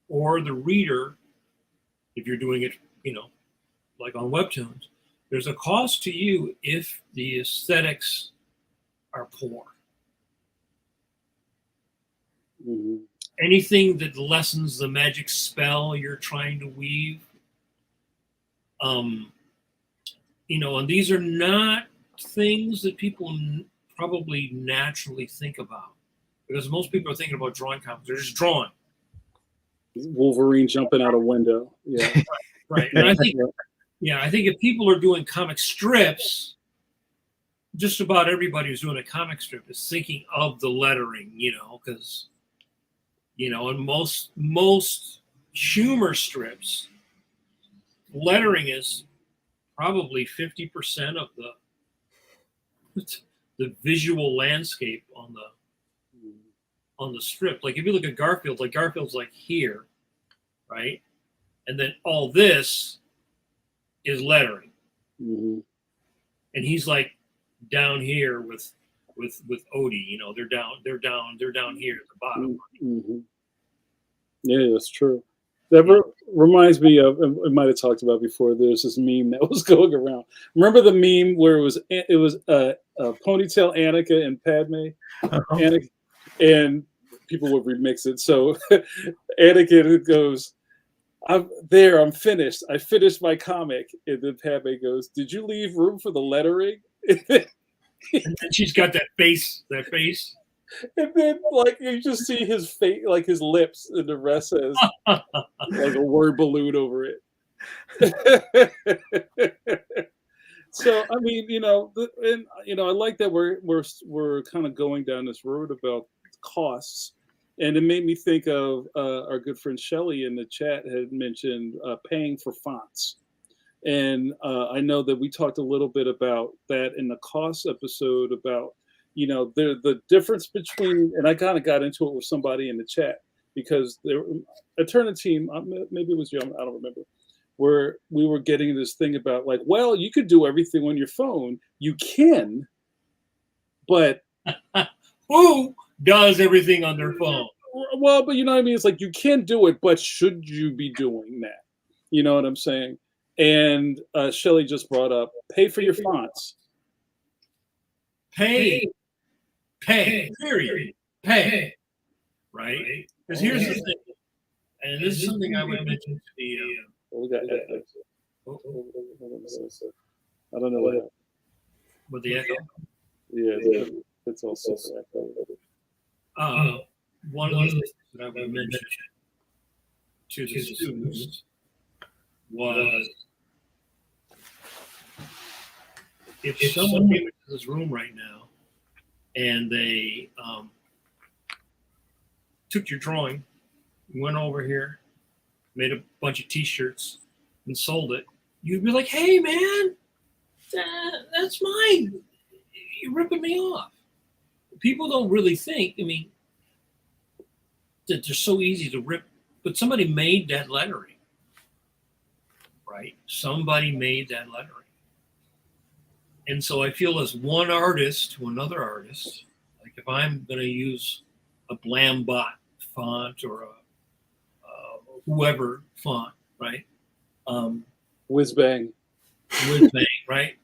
or the reader, if you're doing it, like on Webtoons, there's a cost to you if the aesthetics are poor. Mm-hmm. Anything that lessens the magic spell you're trying to weave, and these are not things that people probably naturally think about, because most people are thinking about drawing comics. They're just drawing. Wolverine jumping out a window. Yeah. Right. And I think, I think if people are doing comic strips, just about everybody who's doing a comic strip is thinking of the lettering, because, in most humor strips, lettering is probably 50% of the visual landscape on the strip. Like if you look at Garfield, like Garfield's like here, right? And then all this is lettering. Mm-hmm. And he's like down here with Odie, they're down here at the bottom. Mm-hmm. Yeah, that's true. That reminds me of, I might have talked about before, there's this meme that was going around. Remember the meme where it was Ponytail Annika and Padme? Anakin, and people would remix it. So Anakin goes, I'm finished. I finished my comic. And then Padme goes, did you leave room for the lettering? And then she's got that face. And then, like, you just see his face, like his lips, and the rest says like a word balloon over it. So, I mean, I like that we're kind of going down this road about costs, and it made me think of our good friend Shelley in the chat had mentioned paying for fonts. And I know that we talked a little bit about that in the cost episode about, the difference between, and I kind of got into it with somebody in the chat because a Turner team, maybe it was you, I don't remember, where we were getting this thing about like, well, you could do everything on your phone. You can, but who does everything on their phone? Well, but you know what I mean? It's like, you can do it, but should you be doing that? You know what I'm saying? And Shelley just brought up, pay for your fonts. Pay, period. Pay. Right? Because here's the thing, and this is something I would mention to the... we got I don't know what happened. With the echo? Yeah, it's also echo. One of the things that I would mention to the students was, if someone came into this room right now and they took your drawing, went over here, made a bunch of t-shirts and sold it, you'd be like, hey man, that's mine. You're ripping me off. People don't really think, that they're so easy to rip, but somebody made that lettering, right? Somebody made that lettering. And so I feel as one artist to another artist, like if I'm going to use a Blambot font or a whoever font, right? Whiz-bang, right?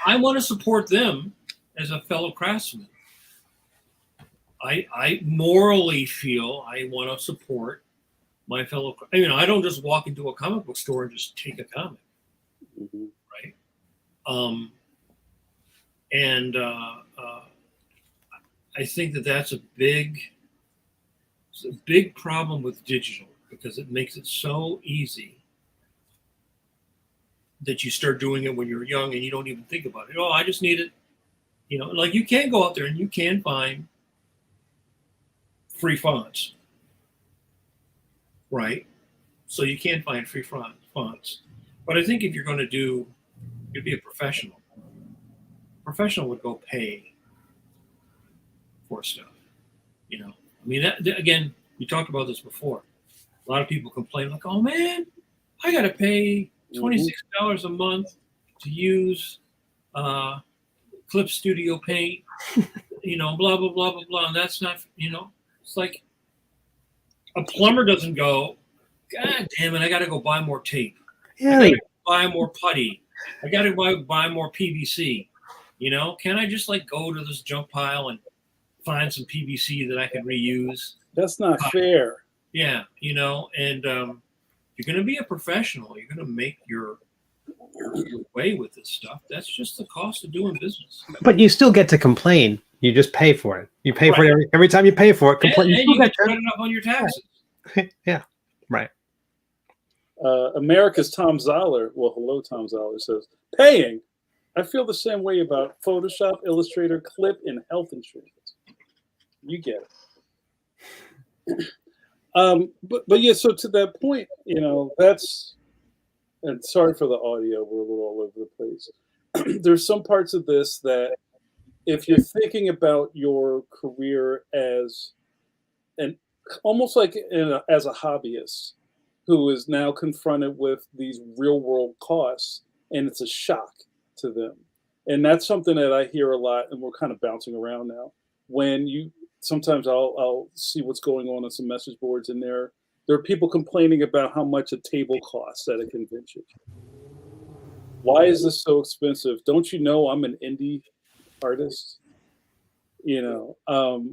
I want to support them as a fellow craftsman. I morally feel I want to support my fellow. I don't just walk into a comic book store and just take a comic, right? I think that's a big problem with digital, because it makes it so easy that you start doing it when you're young and you don't even think about it. Oh, I just need it. Like you can go out there and you can find free fonts, right? So you can find free fonts. But I think if you're going to you'd be a professional. A professional would go pay for stuff, Again, we talked about this before. A lot of people complain like, oh man, I got to pay $26 a month to use Clip Studio Paint, blah, blah, blah, blah, blah. And that's not, it's like a plumber doesn't go, God damn it, I got to go buy more tape. Yeah. I got to buy more putty. I got to buy more PVC. Can I just go to this junk pile and find some PVC that I can reuse? That's not fair. Yeah, and you're going to be a professional. You're going to make your your way with this stuff. That's just the cost of doing business. But you still get to complain. You just pay for it. You pay for it every time you pay for it. Complain. And you get to write it up on your taxes. Yeah, right. America's Tom Zoller, well, hello, Tom Zoller, says, paying. I feel the same way about Photoshop, Illustrator, Clip, and health insurance. You get it. But yeah, so to that point, you know, that's, and sorry for the audio, we're a little all over the place. There's some parts of this that if you're thinking about your career as an almost like as a hobbyist who is now confronted with these real world costs, and it's a shock to them. And that's something that I hear a lot, and we're kind of bouncing around now. When you sometimes I'll see what's going on some message boards, and there are people complaining about how much a table costs at a convention. Why is this so expensive? Don't you know I'm an indie artist? You know,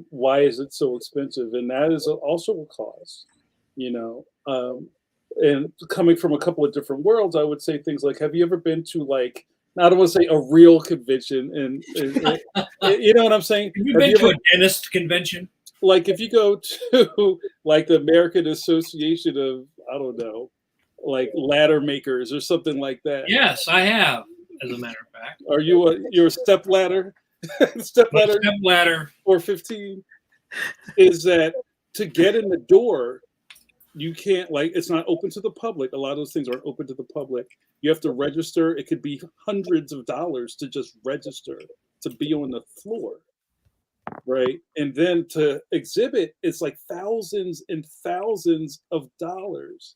why is it so expensive? And that is also a cost, you know. And coming from a couple of different worlds, I would say things like, have you ever been to, like, I don't want to say a real convention, and you know what I'm saying? Have you been to a dentist convention? Like if you go to like the American Association of, I don't know, like ladder makers or something like that. Yes, I have, as a matter of fact. Are you're a step ladder? Step ladder 415 is that to get in the door, you can't, like, it's not open to the public. A lot of those things aren't open to the public. You have to register. It could be hundreds of dollars to just register to be on the floor, right? And then to exhibit, it's like thousands and thousands of dollars.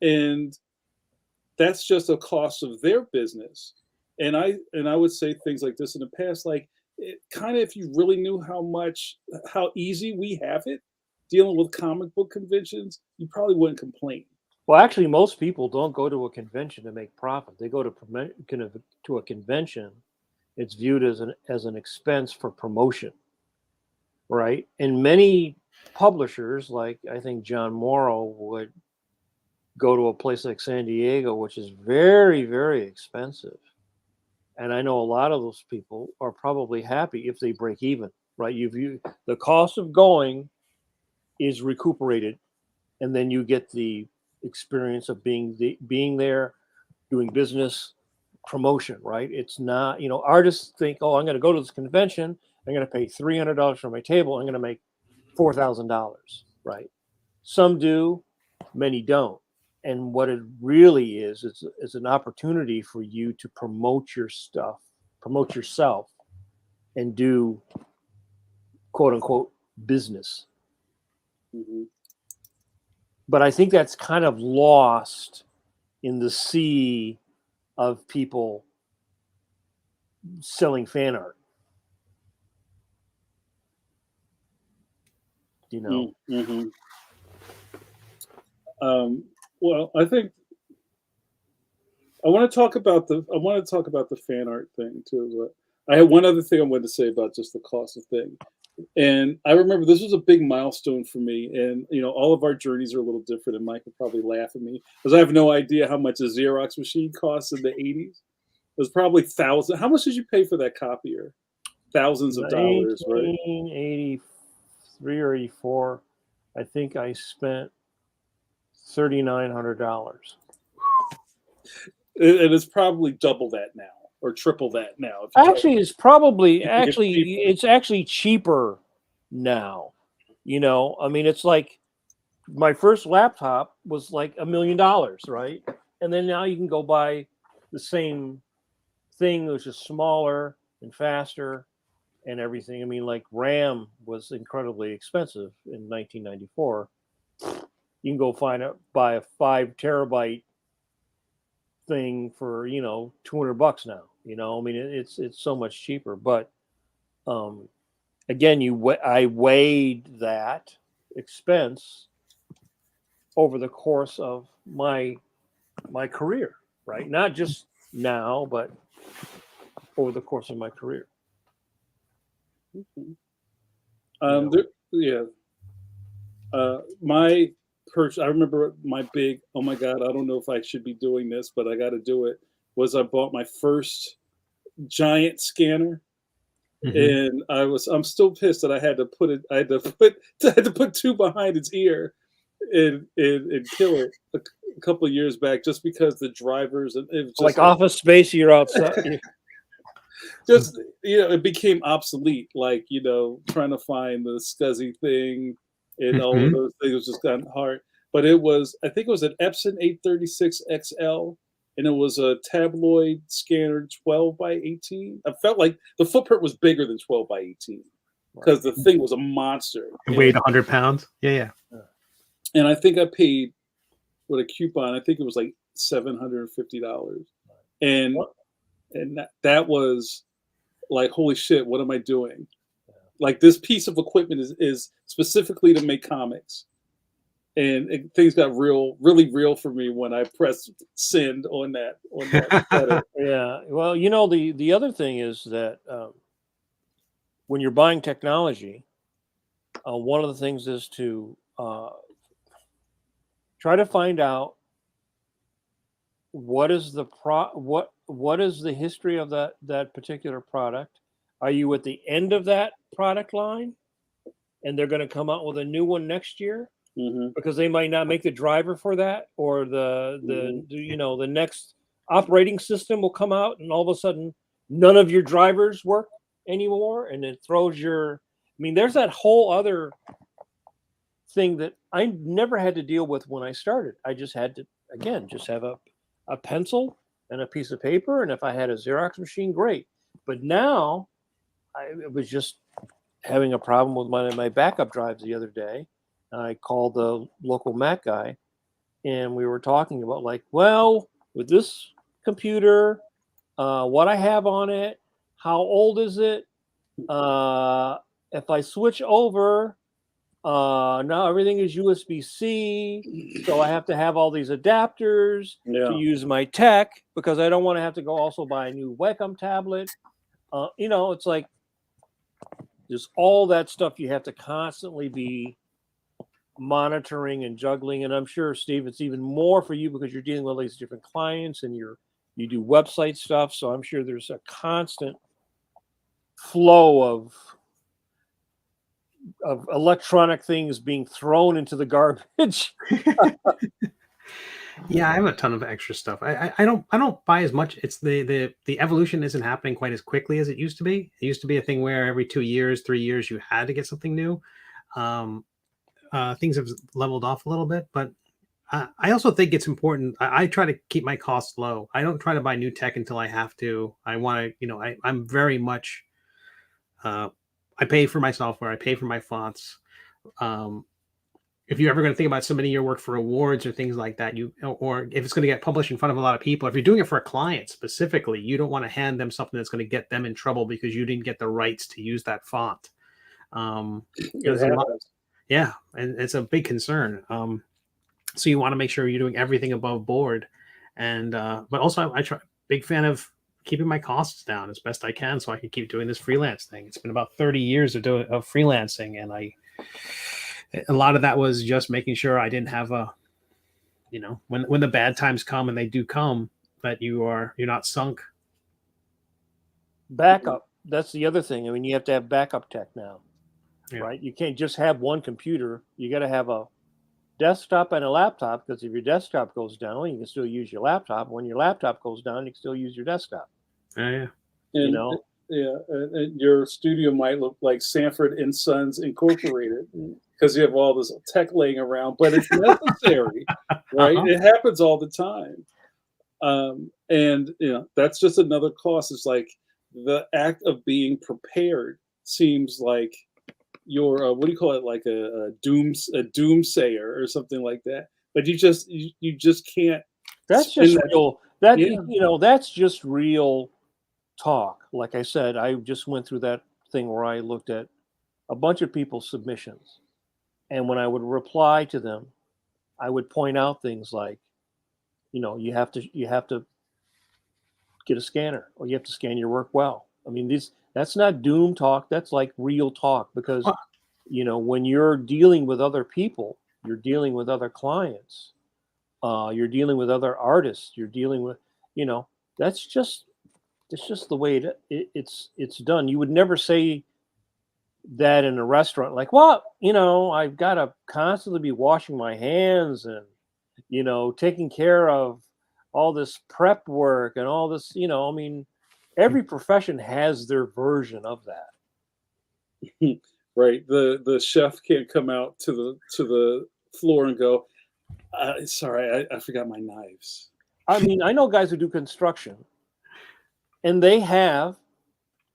And that's just a cost of their business. And I would say things like this in the past, like, kind of, if you really knew how easy we have it dealing with comic book conventions, you probably wouldn't complain. Well, actually, most people don't go to a convention to make profit. They go to a convention. It's viewed as an expense for promotion, right? And many publishers, like I think John Morrow, would go to a place like San Diego, which is very, very expensive. And I know a lot of those people are probably happy if they break even, right? The cost of going is recuperated, and then you get the experience of being there, doing business, promotion, right? It's not, you know, artists think, oh, I'm going to go to this convention, I'm going to pay $300 for my table, I'm going to make $4,000, right? Some do, many don't. And what it really is an opportunity for you to promote your stuff, promote yourself, and do quote unquote business. Mm-hmm. But I think that's kind of lost in the sea of people selling fan art. You know. Mm-hmm. Well, I think I want to talk about the fan art thing too. But I had one other thing I wanted to say about just the cost of thing. And I remember this was a big milestone for me. And, you know, all of our journeys are a little different. And Mike would probably laugh at me because I have no idea how much a Xerox machine costs in the 80s. It was probably thousands. How much did you pay for that copier? Thousands of dollars, right? 1983 or 84. I think I spent $3,900. And it's probably double that now or triple that now. Actually, it's actually cheaper now. You know, I mean, it's like my first laptop was like $1 million, right? And then now you can go buy the same thing, which is smaller and faster and everything. I mean, like RAM was incredibly expensive in 1994. You can go buy a 5 terabyte thing for, you know, $200 now. You know, I mean, it's so much cheaper. But again, I weighed that expense over the course of my career, right? Not just now, but over the course of my career. My purchase, I remember my big, oh my God, I don't know if I should be doing this, but I got to do it. was I bought my first giant scanner. Mhm. And I'm still pissed that I had to put two behind its ear and kill it a couple of years back just because the drivers, and it was Like just Office Space, you're outside. just it became obsolete, like trying to find the SCSI thing and all of Mhm. those things was just gotten hard. But I think it was an Epson 836 XL, and it was a tabloid scanner 12 by 18. I felt like the footprint was bigger than 12 by 18 because the thing was a monster. It weighed 100 pounds. Yeah. And I think I paid with a coupon, I think it was like $750. And that was like, holy shit, what am I doing? Like, this piece of equipment is specifically to make comics. And things got really real for me when I pressed send on that letter. Yeah. Well, the other thing is that when you're buying technology, one of the things is to try to find out what is the what is the history of that particular product. Are you at the end of that product line, and they're going to come out with a new one next year? Because they might not make the driver for that, or the next operating system will come out, and all of a sudden none of your drivers work anymore, and it throws your. I mean, there's that whole other thing that I never had to deal with when I started. I just had to just have a pencil and a piece of paper, and if I had a Xerox machine, great. But now I was just having a problem with my backup drives the other day. I called the local Mac guy, and we were talking about with this computer, what I have on it, how old is it? If I switch over, now everything is USB-C, so I have to have all these adapters to use my tech because I don't want to have to go also buy a new Wacom tablet. It's like there's all that stuff you have to constantly be monitoring and juggling. And I'm sure, Steve, it's even more for you because you're dealing with all these different clients and you do website stuff. So I'm sure there's a constant flow of electronic things being thrown into the garbage. Yeah, I have a ton of extra stuff. I don't buy as much. It's the evolution isn't happening quite as quickly as it used to be. It used to be a thing where every 2 years, 3 years, you had to get something new. Things have leveled off a little bit, but I also think it's important. I try to keep my costs low. I don't try to buy new tech until I have to. I want to, I'm very much, I pay for my software. I pay for my fonts. If you're ever going to think about submitting your work for awards or things like that, or if it's going to get published in front of a lot of people, if you're doing it for a client specifically, you don't want to hand them something that's going to get them in trouble because you didn't get the rights to use that font. There's a lot, yeah, and it's a big concern. So you want to make sure you're doing everything above board, and but also I try. Big fan of keeping my costs down as best I can, so I can keep doing this freelance thing. It's been about 30 years of freelancing, and a lot of that was just making sure I didn't have when the bad times come, and they do come, that you're not sunk. Backup. That's the other thing. I mean, you have to have backup tech now, right? You can't just have one computer. You got to have a desktop and a laptop, because if your desktop goes down, you can still use your laptop. When your laptop goes down, you can still use your desktop. Yeah. And, and your studio might look like Sanford and Sons Incorporated because you have all this tech laying around, but it's necessary, right? It happens all the time. And that's just another cost. It's like the act of being prepared seems like you're what do you call it, like a doomsayer or something like that, but you just can't. That's just real. That's just real talk. Like I said, I just went through that thing where I looked at a bunch of people's submissions, and when I would reply to them, I would point out things like, you have to get a scanner, or you have to scan your work well. I mean, that's not doom talk. That's like real talk, because when you're dealing with other people, you're dealing with other clients, you're dealing with other artists, you're dealing with, That's just the way it's done. You would never say that in a restaurant, like, well, I've got to constantly be washing my hands and taking care of all this prep work and all this. I mean, every profession has their version of that. Right. The chef can't come out to the floor and go, sorry, I forgot my knives. I mean, I know guys who do construction, and they have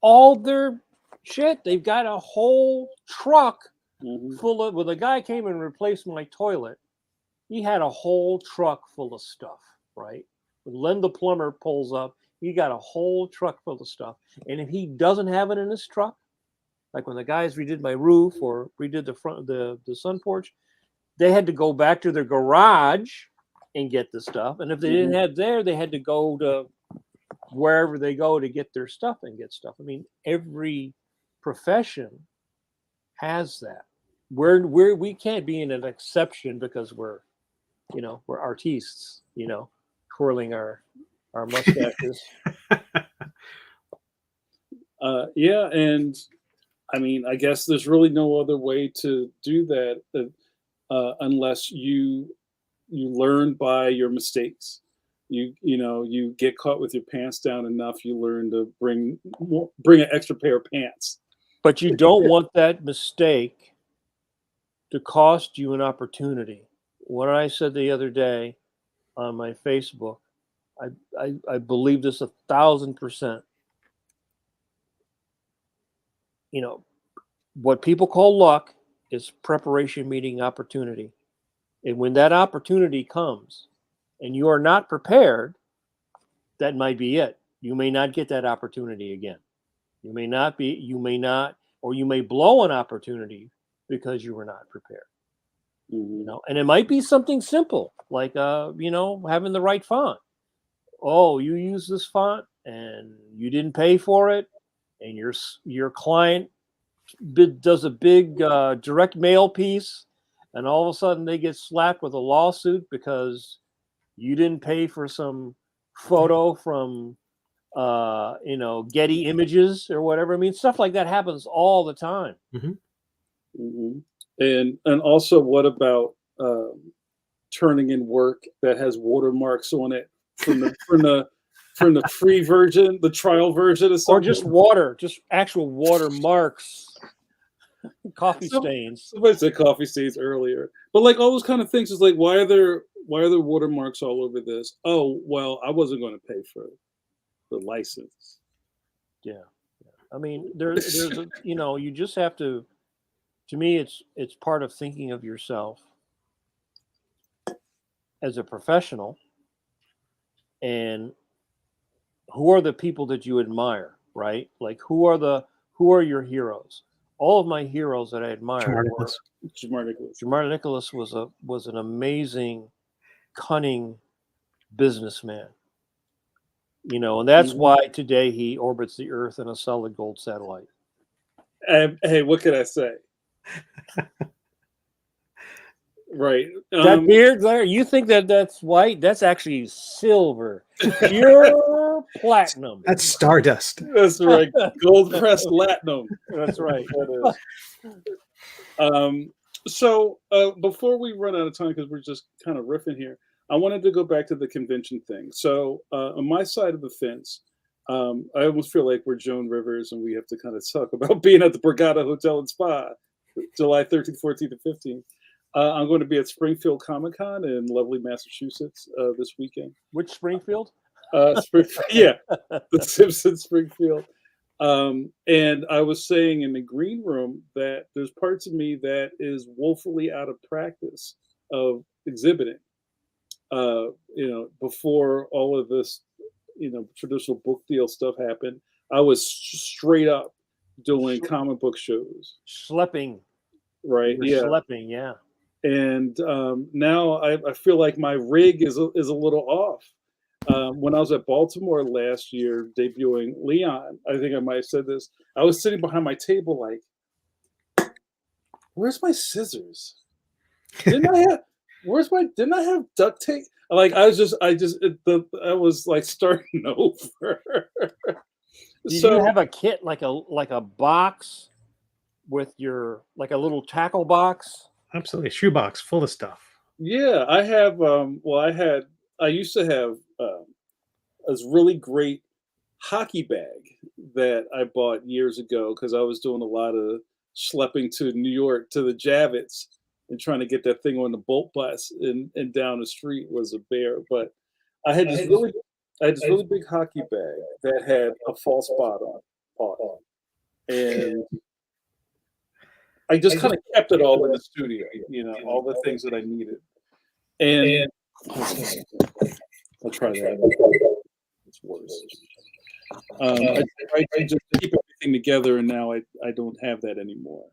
all their shit. They've got a whole truck full of. When the guy came and replaced my toilet, he had a whole truck full of stuff. Right. When Len the plumber pulls up, he got a whole truck full of stuff. And if he doesn't have it in his truck, like when the guys redid my roof or redid the front the sun porch, they had to go back to their garage and get the stuff. And if they didn't have there, they had to go to wherever they go to get their stuff and get stuff. I mean, every profession has that. We can't be in an exception because we're artists, twirling our mustaches. Yeah, and I mean, I guess there's really no other way to do that unless you learn by your mistakes. You get caught with your pants down enough, you learn to bring an extra pair of pants. But you don't want that mistake to cost you an opportunity. What I said the other day on my Facebook, I believe this 1,000%. What people call luck is preparation meeting opportunity. And when that opportunity comes and you are not prepared, that might be it. You may not get that opportunity again. You may blow an opportunity because you were not prepared. And it might be something simple like having the right font. Oh, you use this font and you didn't pay for it, and your client does a big direct mail piece, and all of a sudden they get slapped with a lawsuit because you didn't pay for some photo from Getty Images or whatever. I mean, stuff like that happens all the time. And also, what about turning in work that has watermarks on it from the free version, the trial version, or just actual watermarks, coffee stains. Somebody said coffee stains earlier, but like all those kind of things is like, why are there watermarks all over this? Oh, well, I wasn't going to pay for the license. Yeah. I mean, there's you just have to. To me, it's part of thinking of yourself as a professional, and who are the people that you admire, right? Like who are your heroes? All of my heroes that I admire JAMAR Nicholas was an amazing, cunning businessman. And that's why today he orbits the Earth in a solid gold satellite. Hey, what can I say? Right. That beard there, you think that's white? That's actually silver. Pure platinum. That's stardust. That's right. Gold pressed platinum. That's right. That is. So before we run out of time, because we're just kind of riffing here, I wanted to go back to the convention thing. So on my side of the fence, I almost feel like we're Joan Rivers and we have to kind of talk about being at the Borgata Hotel and Spa, July 13th, 14th, and 15th. I'm going to be at Springfield Comic Con in lovely Massachusetts this weekend. Which Springfield? Yeah, the Simpsons Springfield. And I was saying in the green room that there's parts of me that is woefully out of practice of exhibiting. Before all of this, traditional book deal stuff happened, I was straight up doing comic book shows. Schlepping. Right. Yeah. Schlepping, yeah. And now I feel like my rig is a little off. When I was at Baltimore last year debuting Leon, I think I might have said this, I was sitting behind my table like, where's my scissors? Didn't Where's my? Didn't I have duct tape? Like I was like starting over. Did So you have a kit like a box with your like a little tackle box? Absolutely, a shoebox full of stuff. yeah, I have. Well, I used to have a really great hockey bag that I bought years ago because I was doing a lot of schlepping to New York to the Javits and trying to get that thing on the Bolt bus and down the street was a bear. But I had this really I had this really big hockey bag that had a false bottom on it. And I just kind of kept it all in the studio, all the things that I needed. And I'll try that. It's worse. I tried to just keep everything together, and now I don't have that anymore.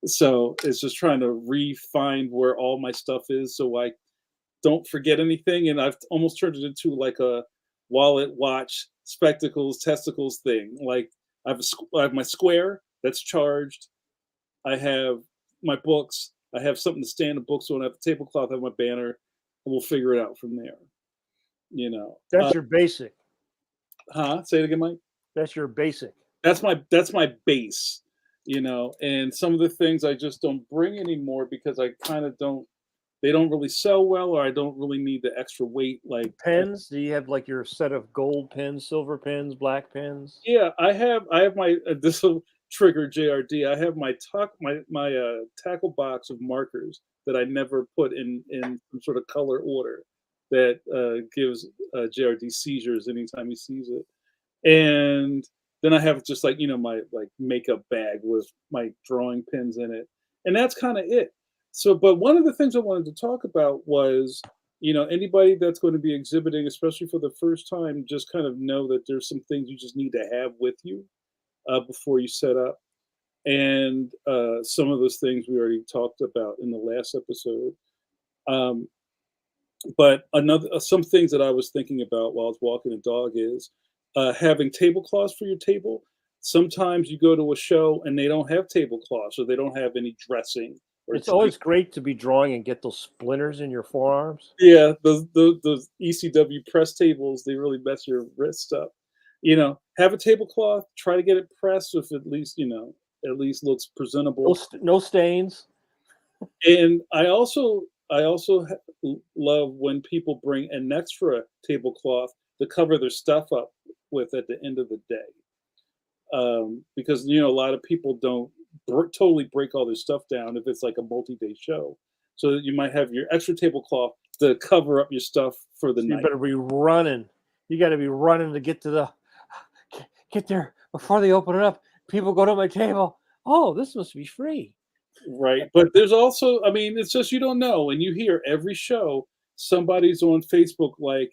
So it's just trying to refine where all my stuff is so I don't forget anything. And I've almost turned it into like a wallet, watch, spectacles, testicles thing. Like I have my square that's charged. I have my books. I have something to stand the books on. I have the tablecloth. I have my banner, and we'll figure it out from there. That's your basic. Say it again, Mike. That's your basic. That's my base. And some of the things I just don't bring anymore because I kind of don't. They don't really sell well, or I don't really need the extra weight. Like Pens? Do you have like your set of gold pens, silver pens, black pens? yeah, I have my this will trigger JRD. I have my tackle box of markers that I never put in some sort of color order that gives JRD seizures anytime he sees it. And then I have just like my like makeup bag with my drawing pins in it, and that's kind of it. So, but one of the things I wanted to talk about was, anybody that's going to be exhibiting, especially for the first time, just kind of know that there's some things you just need to have with you before you set up. And some of those things we already talked about in the last episode. But some things that I was thinking about while I was walking the dog is having tablecloths for your table. Sometimes you go to a show and they don't have tablecloths or they don't have any dressing. It's always great to be drawing and get those splinters in your forearms. Yeah, those ECW press tables, they really mess your wrists up. Have a tablecloth, try to get it pressed if at least looks presentable. No stains. And I also love when people bring an extra tablecloth to cover their stuff up with at the end of the day. Because a lot of people don't totally break all their stuff down if it's like a multi-day show. So you might have your extra tablecloth to cover up your stuff for the night. You better be running. You got to be running to get there before they open it up. People go to my table. Oh, this must be free. Right. But there's also, it's just you don't know. And you hear every show, somebody's on Facebook like,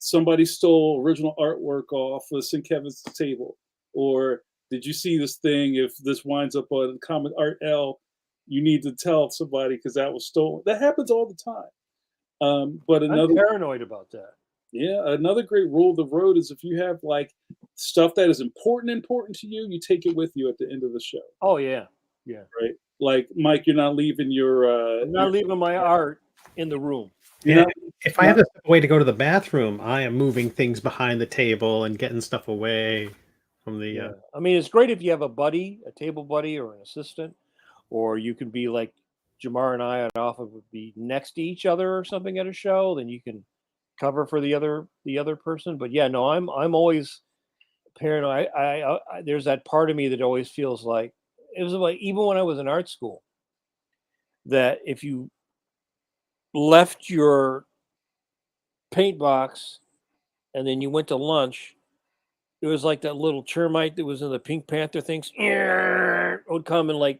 somebody stole original artwork off of St. Kevin's table. Or did you see this thing? If this winds up on Comic Art L, you need to tell somebody because that was stolen. That happens all the time. But I'm paranoid about that. Yeah, another great rule of the road is if you have like stuff that is important to you, you take it with you at the end of the show. Oh yeah, yeah. Right. Like Mike, you're not leaving your. I'm not leaving my art in the room. Yeah. If I have to step away to go to the bathroom, I am moving things behind the table and getting stuff away from the. Yeah. It's great if you have a buddy, a table buddy, or an assistant, or you can be like Jamar and I often would be next to each other or something at a show. Then you can cover for the other person. But yeah, no, I'm always paranoid. I there's that part of me that always feels like it was like even when I was in art school, that if you left your paint box and then you went to lunch, it was like that little termite that was in the Pink Panther things would come and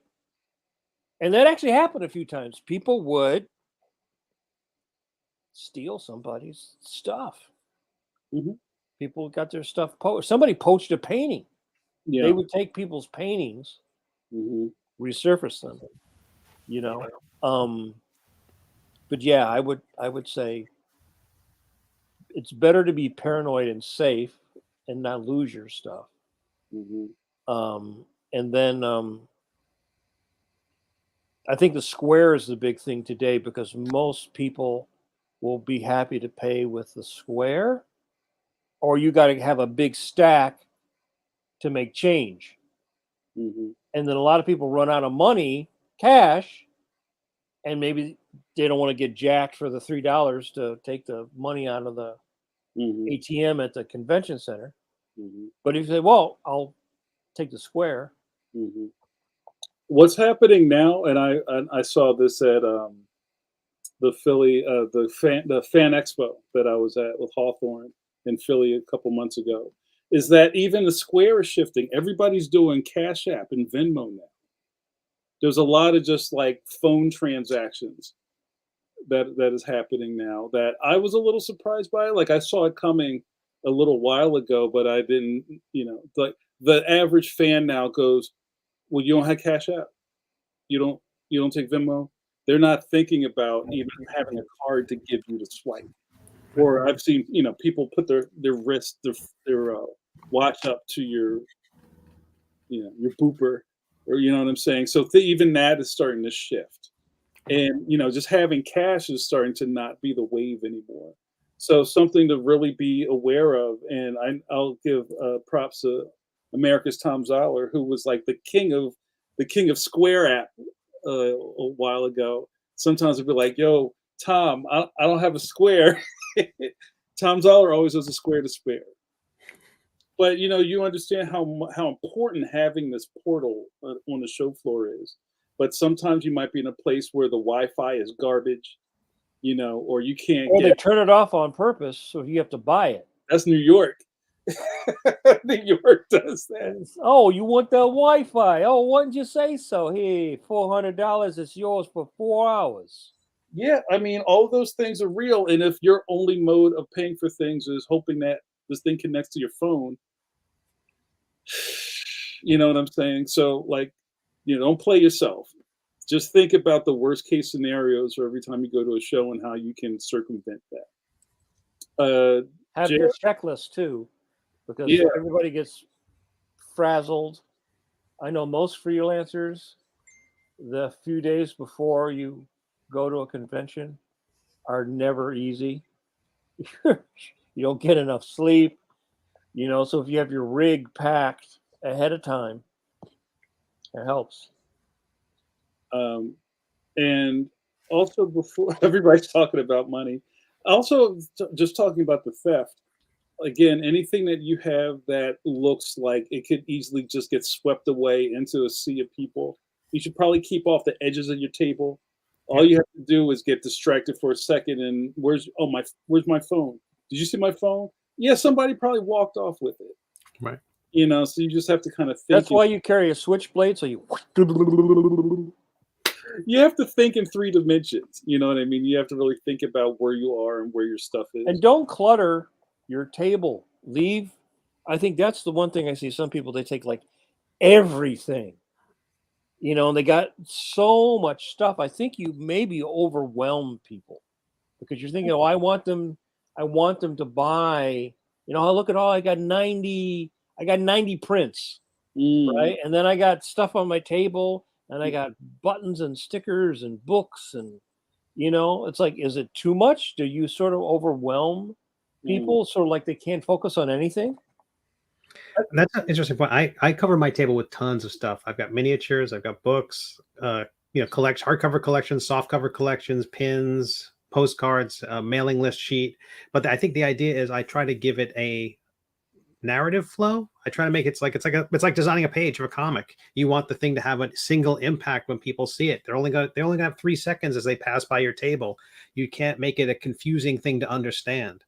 and that actually happened a few times. People would steal somebody's stuff. Mm-hmm. People got their stuff poached. Somebody poached a painting. Yeah. They would take people's paintings, resurface them. But yeah, I would say it's better to be paranoid and safe and not lose your stuff. And then I think the square is the big thing today because most people will be happy to pay with the square, or you got to have a big stack to make change. Mm-hmm. And then a lot of people run out of money, cash, and maybe they don't want to get jacked for the $3 to take the money out of the Mm-hmm. ATM at the convention center. Mm-hmm. But if you say, well, I'll take the square. Mm-hmm. What's happening now, and I saw this at the Philly the fan expo that I was at with Hawthorne in Philly a couple months ago, is that even the square is shifting. Everybody's doing Cash App and Venmo now. There's a lot of just like phone transactions that is happening now that I was a little surprised by. Like I saw it coming a little while ago, but I didn't, like the average fan now goes, well, you don't have Cash App. You don't take Venmo. They're not thinking about even having a card to give you to swipe. Or I've seen, people put their wrist, their watch up to your booper, or you know what I'm saying. So even that is starting to shift, and just having cash is starting to not be the wave anymore. So something to really be aware of, and I'll give props to America's Tom Zoller, who was like the king of Square app a while ago. Sometimes I'd be like, "Yo, Tom, I don't have a Square." Tom Zoller always has a Square to spare. But you understand how important having this portal on the show floor is. But sometimes you might be in a place where the Wi-Fi is garbage, or you can't Or they get. turn it off on purpose, so you have to buy it. That's New York. New York does that. Oh, you want the Wi-Fi? Oh, why didn't you say so? Hey, $400 is yours for 4 hours. Yeah, I mean, all those things are real. And if your only mode of paying for things is hoping that this thing connects to your phone, you know what I'm saying? So, like, don't play yourself. Just think about the worst case scenarios for every time you go to a show and how you can circumvent that. Have Jay- your checklist too, because Yeah. everybody gets frazzled. I know most freelancers, the few days before you go to a convention are never easy. You don't get enough sleep, so if you have your rig packed ahead of time, it helps. And also, before everybody's talking about money, also just talking about the theft. Again, anything that you have that looks like it could easily just get swept away into a sea of people, you should probably keep off the edges of your table. All you have to do is get distracted for a second and where's my phone? Did you see my phone? Yeah, somebody probably walked off with it. Right. So you just have to kind of think. That's why you carry a switchblade, so you have to think in 3 dimensions. You know what I mean? You have to really think about where you are and where your stuff is. And don't clutter your table. I think that's the one thing I see. Some people, they take like everything, and they got so much stuff. I think you maybe overwhelm people because you're thinking, I want them to buy, look at all, I got 90 prints, right? And then I got stuff on my table and I got buttons and stickers and books and, it's like, is it too much? Do you sort of overwhelm people sort of like they can't focus on anything? That's an interesting point. I cover my table with tons of stuff. I've got miniatures, I've got books, hardcover collections, softcover collections, pins, postcards, mailing list sheet. But I think the idea is I try to give it a narrative flow. I try to make it's like designing a page of a comic. You want the thing to have a single impact when people see it. They're only gonna have 3 seconds as they pass by your table. You can't make it a confusing thing to understand.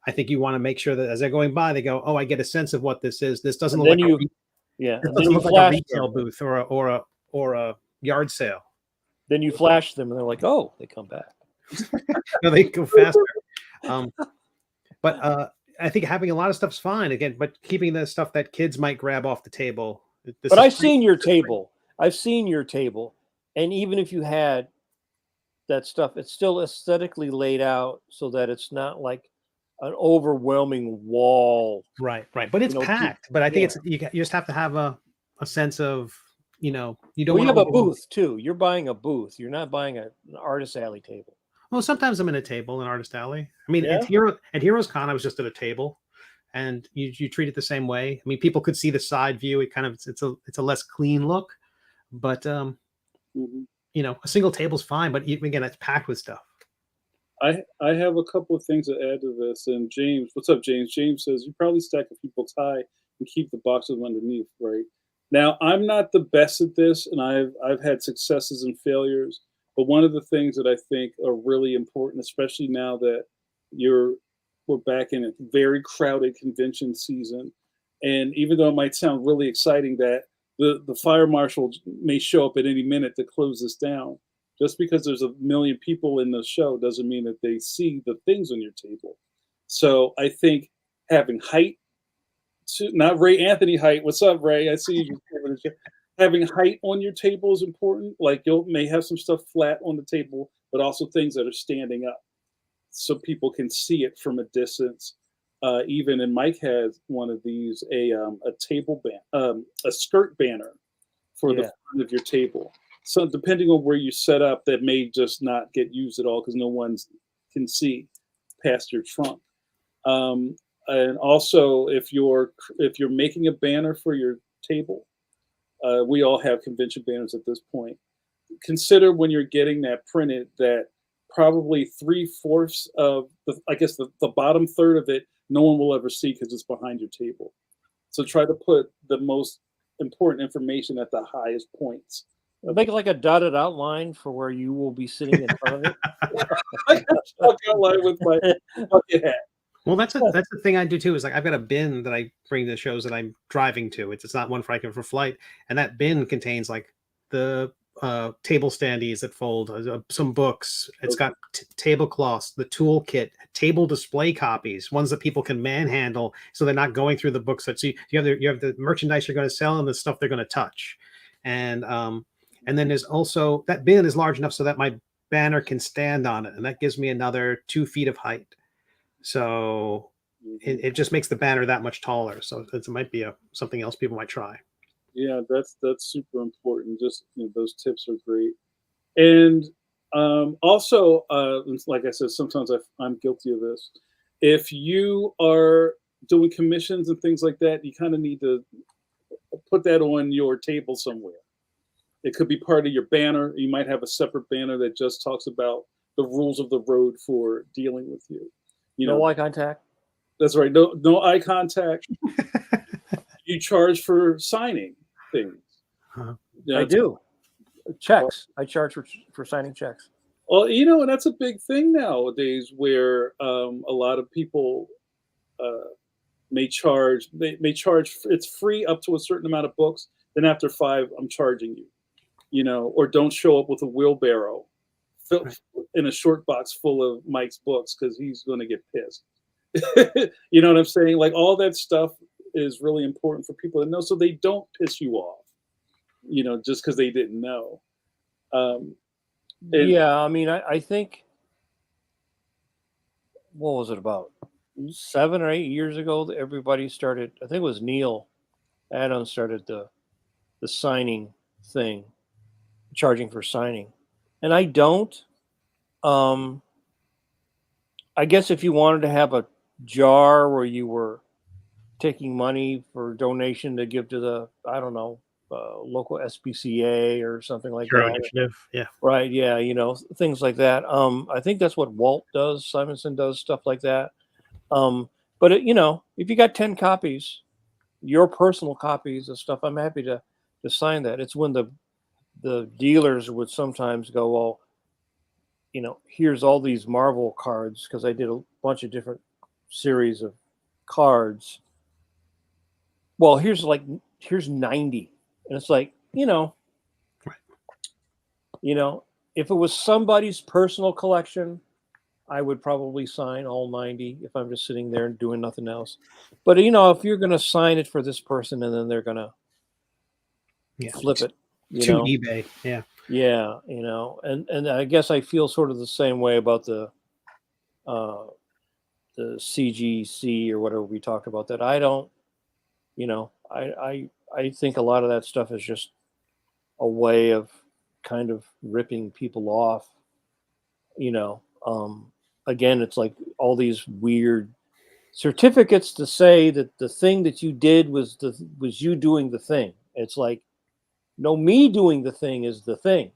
I think you want to make sure that as they're going by, they go, "Oh, I get a sense of what this is. This doesn't look like a retail booth or a yard sale." Then you flash them, and they're like, "Oh!" They come back. No, they go faster. But I think having a lot of stuff's fine again, but keeping the stuff that kids might grab off the table. But I've seen your table. And even if you had that stuff, it's still aesthetically laid out so that it's not like an overwhelming wall. Right. But it's packed. But I think you just have to have a sense of you know, you don't Well, you want have a booth too. You're buying a booth. You're not buying an artist alley table. Well, sometimes I'm in a table in Artist Alley. I mean, Yeah? at Heroes Con, I was just at a table, and you treat it the same way. I mean, people could see the side view. It kind of it's a less clean look, but Mhm. you know, a single table's fine. But again, it's packed with stuff. I have a couple of things to add to this. And James, what's up, James? James says you probably stack a few books high and keep the boxes underneath, right? Now, I'm not the best at this, and I've had successes and failures. But one of the things that I think are really important, especially now that you're we're back in a very crowded convention season, and even though it might sound really exciting that the fire marshal may show up at any minute to close this down, just because there's a million people in the show doesn't mean that they see the things on your table. So I think having height, not Ray Anthony height. What's up, Ray? I see you. Having height on your table is important. Like you may have some stuff flat on the table, but also things that are standing up, so people can see it from a distance. Even and Mike has one of these a table a skirt banner for the front of your table. So depending on where you set up, that may just not get used at all because no one can see past your trunk. And also, if you're making a banner for your table, we all have convention banners at this point. Consider when you're getting that printed that probably 3/4 of the bottom third of it, no one will ever see because it's behind your table. So try to put the most important information at the highest points. Make it like a dotted outline for where you will be sitting in front of it. I got stuck outline with my bucket hat. Well, that's the thing I do too. Is like I've got a bin that I bring to shows that I'm driving to. It's not one for flight, and that bin contains like the table standees that fold, some books. It's got tablecloths, the toolkit, table display copies, ones that people can manhandle, so they're not going through the books. So you have the merchandise you're going to sell and the stuff they're going to touch, and then there's also that bin is large enough so that my banner can stand on it, and that gives me another 2 feet of height. So it just makes the banner that much taller. So it might be something else people might try. Yeah, that's super important. Just those tips are great. And also, like I said, sometimes I'm guilty of this. If you are doing commissions and things like that, you kind of need to put that on your table somewhere. It could be part of your banner. You might have a separate banner that just talks about the rules of the road for dealing with you. No eye contact. That's right. No eye contact. You charge for signing things. I do. Checks. I charge for signing checks. Well, and that's a big thing nowadays where a lot of people may charge. They may charge. It's free up to a certain amount of books. Then after 5, I'm charging you. Or don't show up with a wheelbarrow in a short box full of Mike's books because he's going to get pissed. You know what I'm saying? Like all that stuff is really important for people to know so they don't piss you off, just because they didn't know. Yeah, I mean, I think, what was it, about 7 or 8 years ago that everybody started, I think it was Neil Adams started the signing thing, charging for signing. And I don't. I guess if you wanted to have a jar where you were taking money for donation to give to the, I don't know, local SPCA or something like Hero that. Initiative, yeah. Right, yeah, things like that. I think that's what Walt does. Simonson does stuff like that. But if you got 10 copies, your personal copies of stuff, I'm happy to sign that. It's when the dealers would sometimes go, well, here's all these Marvel cards, because I did a bunch of different series of cards. Well, here's 90. And it's like, if it was somebody's personal collection, I would probably sign all 90 if I'm just sitting there and doing nothing else. But, if you're going to sign it for this person and then they're going to flip it, to eBay. Yeah. Yeah. And I guess I feel sort of the same way about the CGC or whatever we talked about, that I don't, I think a lot of that stuff is just a way of kind of ripping people off. You know, again, it's like all these weird certificates to say that the thing that you did was you doing the thing. It's like, no, me doing the thing is the thing.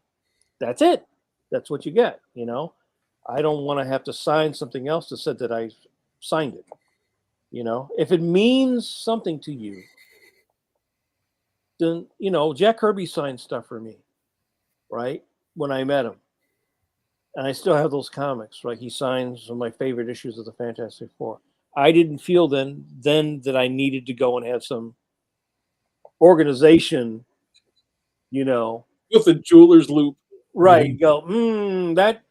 That's it. That's what you get. You know, I don't want to have to sign something else that said that I signed it. You know, if it means something to you, then, you know, Jack Kirby signed stuff for me, right? When I met him. And I still have those comics, right? He signs some of my favorite issues of the Fantastic Four. I didn't feel then that I needed to go and have some organization, you know, with a jeweler's loop. right? Go, that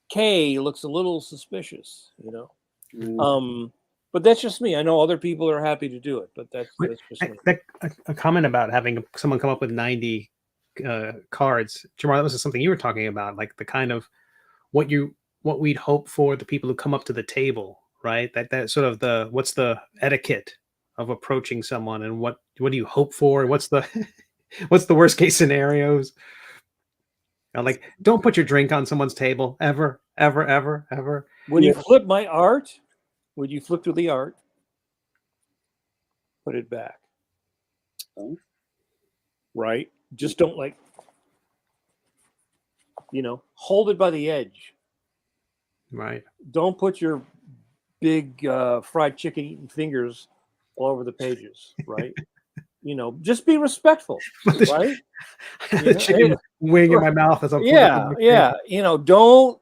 K looks a little suspicious, you know. But that's just me. I know other people are happy to do it, but that's just me. A comment about having someone come up with 90 cards, Jamar, that was something you were talking about, like the kind of what we'd hope for the people who come up to the table, right? That sort of what's the etiquette of approaching someone, and what do you hope for? What's the what's the worst case scenarios? Like, don't put your drink on someone's table ever. When you flip my art, when you flip through the art, put it back. Oh. Right? Just don't, like, you know, hold it by the edge. Right. Don't put your big fried chicken eating fingers all over the pages, right? You know, just be respectful, right? The chicken wing in my mouth as I'm yeah. You know, don't.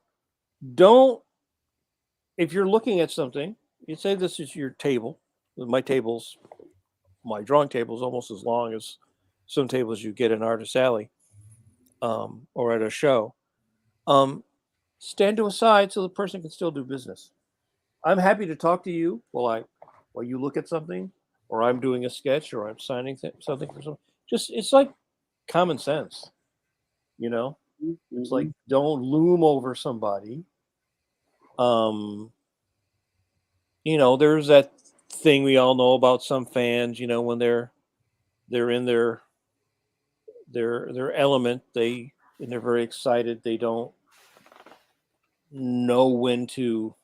If you're looking at something, you say this is your table. My drawing table is almost as long as some tables you get in Artist Alley, or at a show. Stand to a side so the person can still do business. I'm happy to talk to you while you look at something, or I'm doing a sketch, or I'm signing something for something. Just, it's like common sense, you know. It's like, don't loom over somebody. You know, there's that thing we all know about some fans, you know, when they're in their element, and they're very excited, they don't know when to,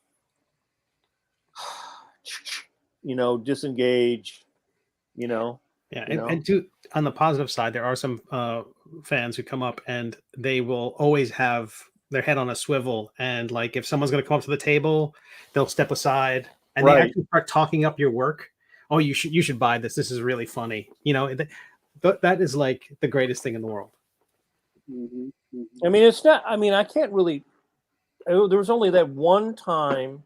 you know, disengage, you know. Yeah, and on the positive side, there are some fans who come up and they will always have their head on a swivel, and like if someone's going to come up to the table, they'll step aside and they actually start talking up your work. Oh, you should buy this. This is really funny. You know, that is like the greatest thing in the world. I mean, it's not. I mean, I can't really. There was only that one time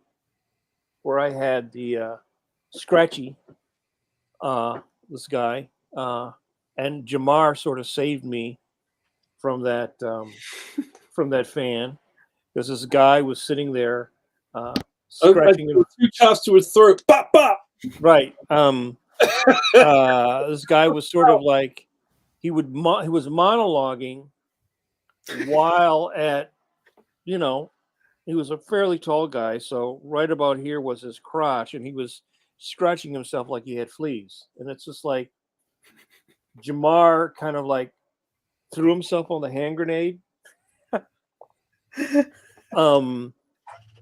where I had the Scratchy, this guy, and Jamar sort of saved me from that fan, because this guy was sitting there scratching him. 2 chops to his throat. Bop bop. Right. This guy was sort of like, he was monologuing while at, you know, he was a fairly tall guy, so right about here was his crotch, and he was scratching himself like he had fleas. And it's just like, Jamar kind of like threw himself on the hand grenade.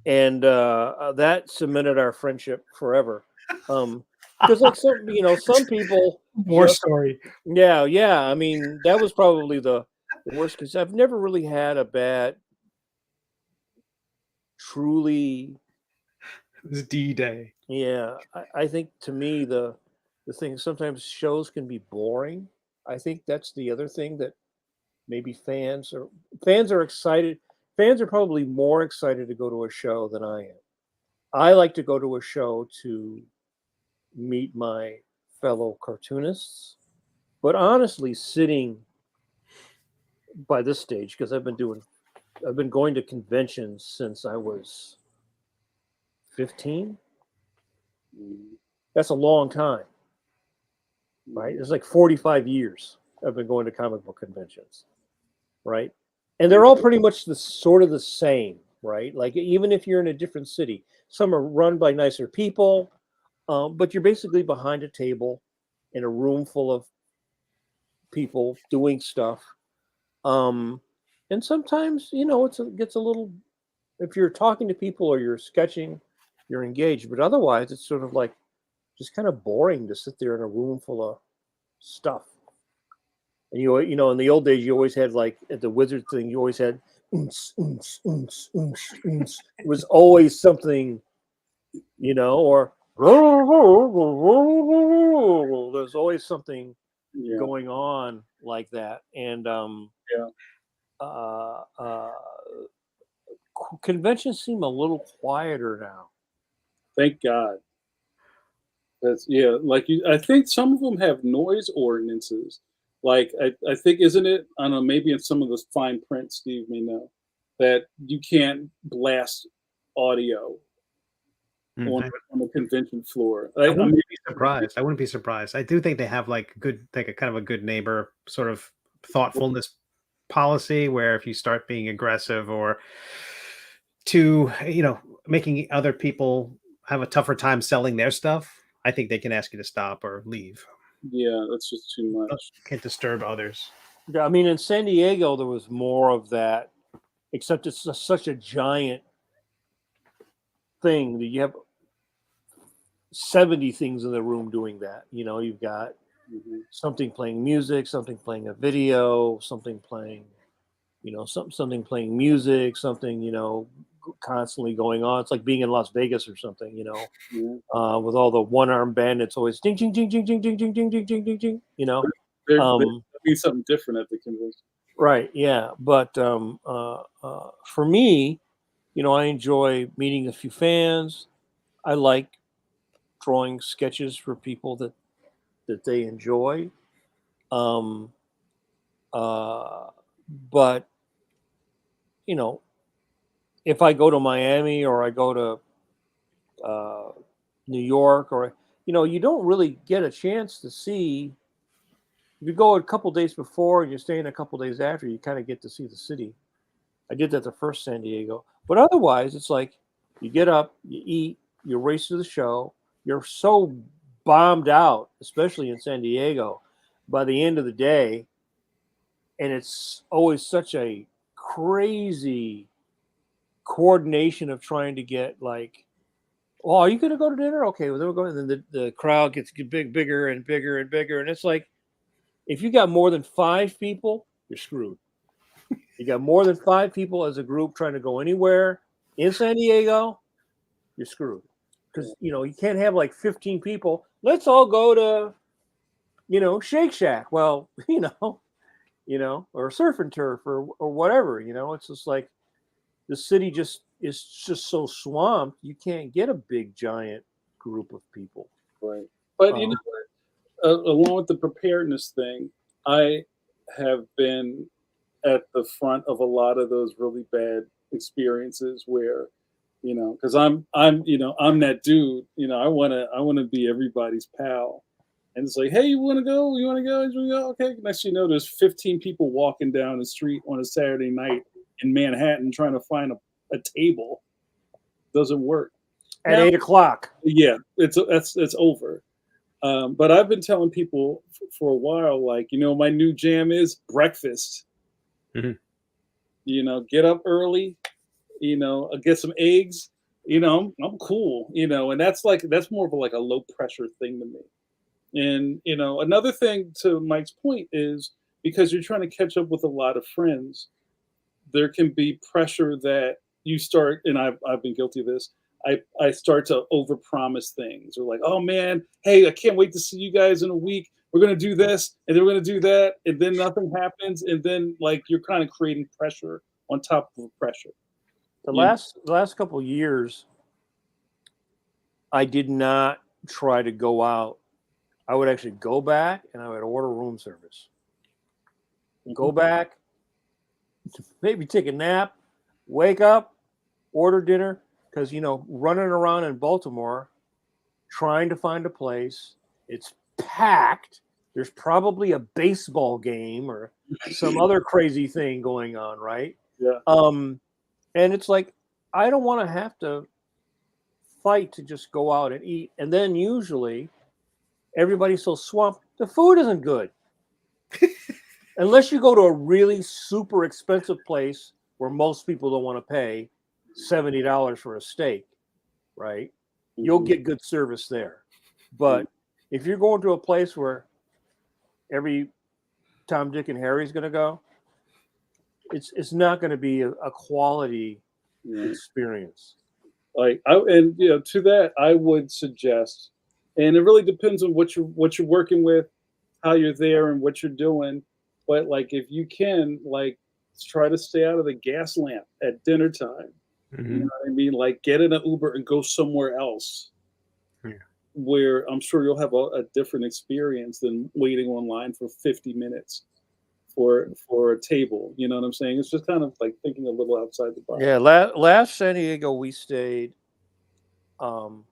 And that cemented our friendship forever. Because like some people, War story. Yeah. I mean, that was probably the worst, because I've never really had a bad, truly. It was D-Day. Yeah, I think, to me, the thing, sometimes shows can be boring. I think that's the other thing, that maybe fans are excited. Fans are probably more excited to go to a show than I am. I like to go to a show to meet my fellow cartoonists. But honestly, sitting by this stage, because I've been going to conventions since I was 15. That's a long time, right? It's like 45 years I've been going to comic book conventions, right? And they're all pretty much the same, right? Like, even if you're in a different city, some are run by nicer people, but you're basically behind a table in a room full of people doing stuff, And sometimes, it gets a little, if you're talking to people or you're sketching, you're engaged. But otherwise, it's sort of like just kind of boring to sit there in a room full of stuff. And in the old days, you always had, like, at the wizard thing, you always had oons, oons, oons, oons, oons. It was always something, or there's always something Yeah. going on like that. And Yeah. Conventions seem a little quieter now. Thank God. That's like I think some of them have noise ordinances. Like I think, isn't it? I don't know. Maybe in some of the fine print, Steve may know that you can't blast audio on the convention floor. I wouldn't be surprised. I wouldn't be surprised. I do think they have like a kind of a good neighbor sort of thoughtfulness policy, where if you start being aggressive or making other people have a tougher time selling their stuff, I think they can ask you to stop or leave. Yeah, that's just too much. Can't disturb others. Yeah, I mean, in San Diego, there was more of that, except it's such a giant thing that you have 70 things in the room doing that. You've got something playing music, something playing a video, something playing, something playing music, something, constantly going on. It's like being in Las Vegas or something, with all the one-armed bandits always ding, ding, ding, ding, ding, ding, ding, ding, ding, ding, ding, ding, There'll be something different at the convention. Right. Yeah. But for me, I enjoy meeting a few fans. I like drawing sketches for people that they enjoy. But if I go to Miami or I go to New York, or you don't really get a chance to see. If you go a couple days before and you're staying a couple days after, you kind of get to see the city. I did that the first San Diego, but otherwise, it's like you get up, you eat, you race to the show. You're so bombed out, especially in San Diego, by the end of the day, and it's always such a crazy coordination of trying to get, like, well, are you going to go to dinner? Okay, well, then we're going. And then the crowd gets bigger and bigger and bigger, and it's like, if you got more than 5 people, you're screwed. You got more than 5 people as a group trying to go anywhere in San Diego, you're screwed. Because, you can't have like 15 people. Let's all go to, Shake Shack. Well, or Surf and Turf or whatever, it's just like the city is just so swamped. You can't get a big, giant group of people. Right. But along with the preparedness thing, I have been at the front of a lot of those really bad experiences where, because I'm that dude, I want to be everybody's pal. And it's like, hey, you want to go? You want to go? You go? Okay. Next thing you know, there's 15 people walking down the street on a Saturday night in Manhattan trying to find a table. Doesn't work. At 8 o'clock. Yeah, it's over. But I've been telling people for a while, like, my new jam is breakfast. Mm-hmm. Get up early, get some eggs, I'm cool, and that's more of a low pressure thing to me. And, another thing to Mike's point is, because you're trying to catch up with a lot of friends, there can be pressure that you start, and I've been guilty of this. I start to overpromise things, or like, oh man, hey, I can't wait to see you guys in a week. We're going to do this, and then we're going to do that, and then nothing happens, and then like you're kind of creating pressure on top of pressure. The last couple of years, I did not try to go out. I would actually go back and I would order room service. Go back, maybe take a nap, wake up, order dinner. Because, running around in Baltimore, trying to find a place, it's packed. There's probably a baseball game or some other crazy thing going on, right? Yeah. And it's like, I don't want to have to fight to just go out and eat. And then usually everybody's so swamped, the food isn't good. unless you go to a really super expensive place where most people don't want to pay $70 for a steak, right? You'll get good service there. But if you're going to a place where every Tom, Dick, and Harry's going to go, it's not going to be a quality experience. Like, and you know, to that, I would suggest, and it really depends on what you're working with, how you're there, and what you're doing. But like, if you can, like, try to stay out of the gas lamp at dinner time. Mm-hmm. You know what I mean? Like, get in an Uber and go somewhere else, where I'm sure you'll have a different experience than waiting online for 50 minutes for a table. You know what I'm saying? It's just kind of like thinking a little outside the box. Yeah, last San Diego we stayed off,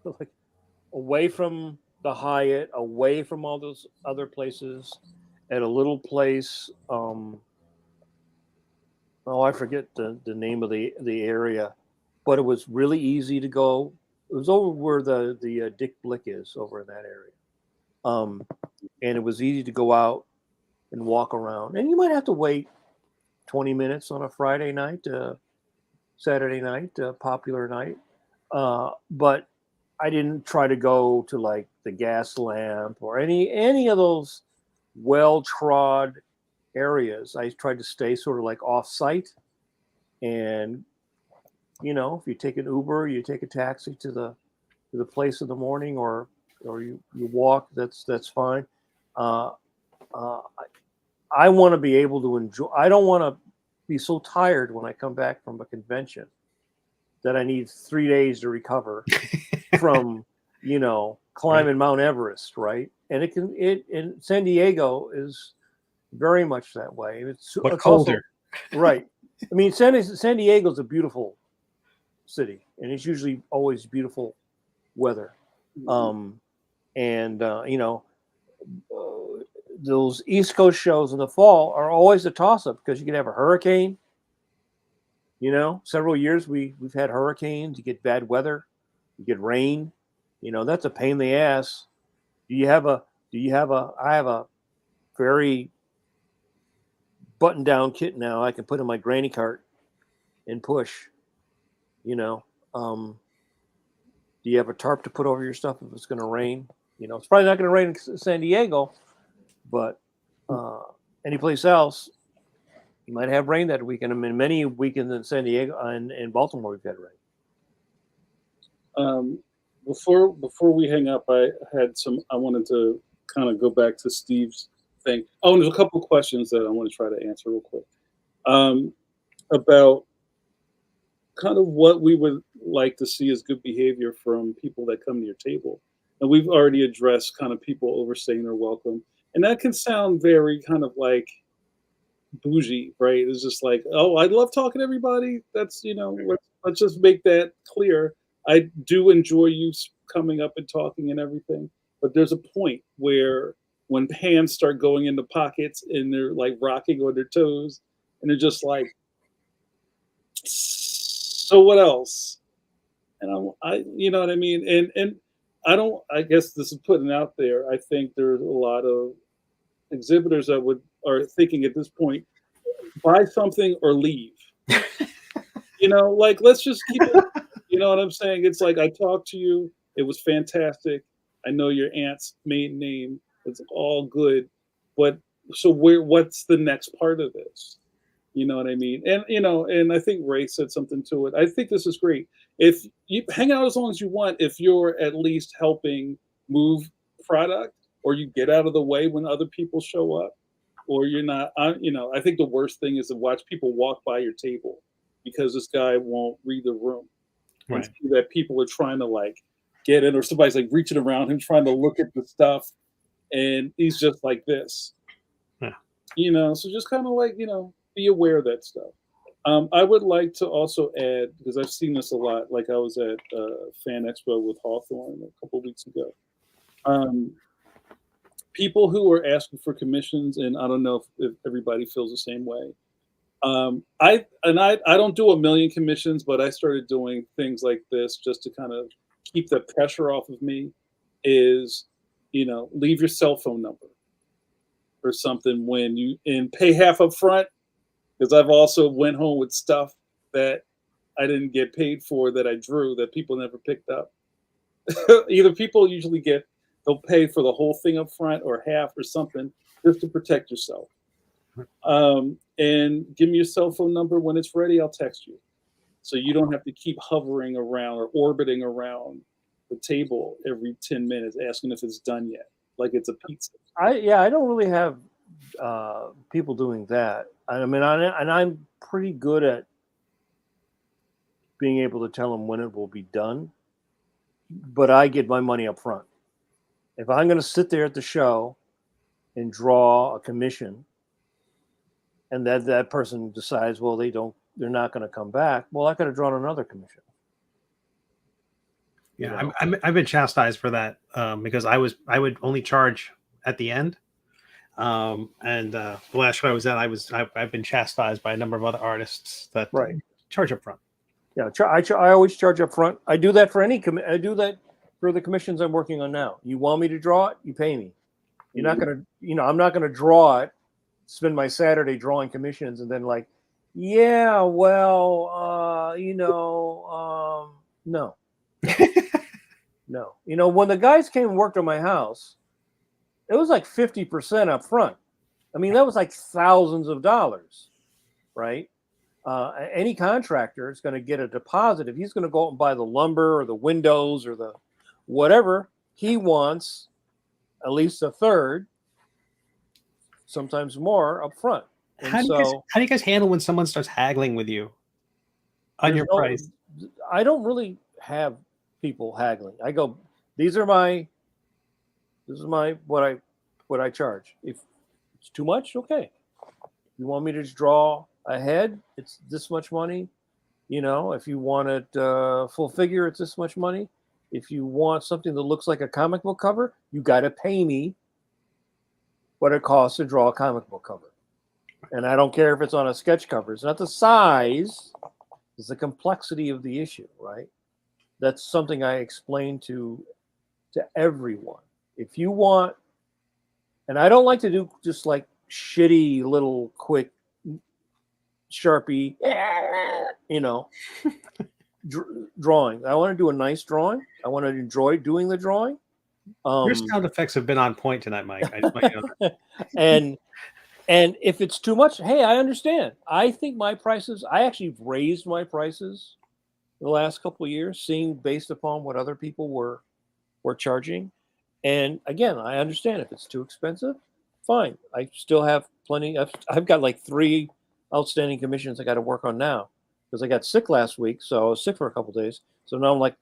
like away from the Hyatt, away from all those other places, at a little place. I forget the name of the area, but it was really easy to go. It was over where the Dick Blick is, over in that area. And it was easy to go out and walk around. And you might have to wait 20 minutes on a Friday night, Saturday night, popular night. But I didn't try to go to like the Gas Lamp or any of those well-trod areas. I tried to stay sort of like off-site. And, you know, if you take an Uber, you take a taxi to the place in the morning, or you walk, that's fine. I want to be able to enjoy. I don't want to be so tired when I come back from a convention that I need 3 days to recover from, you know, climbing Mount Everest, right? And and San Diego is very much that way. It's colder. Also, right. I mean, San Diego is a beautiful city, and it's usually always beautiful weather. You know, those East Coast shows in the fall are always a toss-up because you can have a hurricane. You know, several years we've had hurricanes. You get bad weather, you get rain. You know, that's a pain in the ass. I have a very button-down kit now. I can put in my granny cart and push. You know, do you have a tarp to put over your stuff if it's going to rain? You know, it's probably not going to rain in San Diego, but anyplace else, you might have rain that weekend. I mean, many weekends in San Diego and in Baltimore, we've had rain. Before we hang up, I wanted to kind of go back to Steve's thing. Oh, and there's a couple of questions that I want to try to answer real quick. About kind of what we would like to see as good behavior from people that come to your table. And we've already addressed kind of people overstaying their welcome. And that can sound very kind of like bougie, right? It's just like, oh, I love talking to everybody. That's, you know, let's just make that clear. I do enjoy you coming up and talking and everything. But there's a point where when hands start going into pockets and they're like rocking on their toes and they're just like, so what else? And I you know what I mean? And I guess this is putting out there. I think there's a lot of exhibitors that are thinking at this point, buy something or leave. You know, like, let's just keep it, you know what I'm saying? It's like, I talked to you. It was fantastic. I know your aunt's maiden name. It's all good. But so what's the next part of this? You know what I mean? And, you know, and I think Ray said something to it. I think this is great. If you hang out as long as you want, if you're at least helping move product, or you get out of the way when other people show up, or you're not, you know, I think the worst thing is to watch people walk by your table because this guy won't read the room. Right. And see that people are trying to like get in, or somebody's like reaching around him trying to look at the stuff, and he's just like this. Yeah. You know, so just kind of like, you know, be aware of that stuff. I would like to also add, because I've seen this a lot, like I was at Fan Expo with Hawthorne a couple of weeks ago. People who are asking for commissions, and I don't know if everybody feels the same way. I don't do a million commissions, but I started doing things like this just to kind of keep the pressure off of me. Is, you know, leave your cell phone number. or something when you and pay half up front, because I've also went home with stuff that I didn't get paid for that I drew that people never picked up. Either people usually they'll pay for the whole thing up front or half or something just to protect yourself. And give me your cell phone number. When it's ready, I'll text you. So you don't have to keep hovering around or orbiting around the table every 10 minutes asking if it's done yet, like it's a pizza. I don't really have people doing that. I mean, and I'm pretty good at being able to tell them when it will be done, but I get my money up front. If I'm going to sit there at the show and draw a commission, and that person decides, well, they're not going to come back, well, I could have drawn another commission. Yeah, I've been chastised for that because I would only charge at the end, and the last show I was at, I've been chastised by a number of other artists that charge up front. Yeah, I always charge up front. I do that for I do that for the commissions I'm working on now. You want me to draw it, you pay me. You're not gonna, I'm not gonna draw it, spend my Saturday drawing commissions, and then like, yeah, well, no. No. When the guys came and worked on my house, it was like 50% up front. I mean, that was like thousands of dollars, right? Any contractor is going to get a deposit. If he's going to go out and buy the lumber or the windows or the whatever, he wants at least a third, sometimes more up front. How do you guys handle when someone starts haggling with you on your price? I don't really have people haggling. I go, this is what I charge. If it's too much, okay. You want me to just draw ahead? It's this much money. If you want it full figure, it's this much money. If you want something that looks like a comic book cover, you got to pay me what it costs to draw a comic book cover. And I don't care if it's on a sketch cover. It's not the size, it's the complexity of the issue, right? That's something I explain to everyone. If you want, and I don't like to do just like shitty little quick Sharpie, drawing. I want to do a nice drawing. I want to enjoy doing the drawing. Your sound effects have been on point tonight, Mike. I just want you to know that. And if it's too much, hey, I understand. I think my prices, I actually raised my prices the last couple of years, seeing based upon what other people were charging. And again, I understand if it's too expensive, fine. I still have plenty. I've got like 3 outstanding commissions I got to work on now because I got sick last week. So I was sick for a couple of days. So now I'm like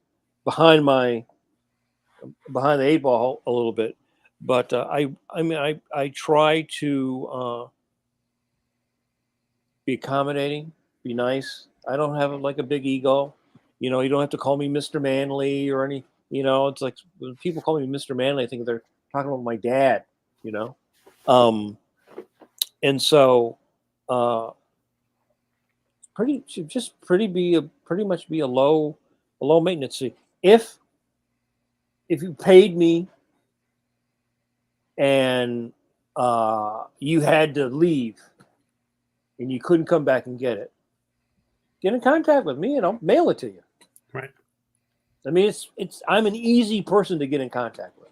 behind the 8 ball a little bit. But I try to be accommodating, be nice. I don't have like a big ego. You don't have to call me Mr. Manley or any. It's like when people call me Mr. Manley, I think they're talking about my dad. And so pretty much be a low maintenance fee. If you paid me and you had to leave and you couldn't come back and get in contact with me and I'll mail it to you. Right. I mean, I'm an easy person to get in contact with.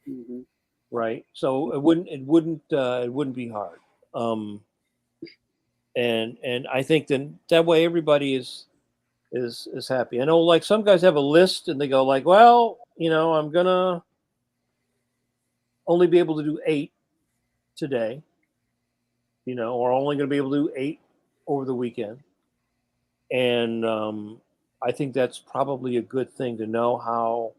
Mm-hmm. Right. So it wouldn't be hard. And I think then that way everybody is happy. I know like some guys have a list and they go like, well, I'm gonna only be able to do 8 today, or only going to be able to do 8 over the weekend. And I think that's probably a good thing to know how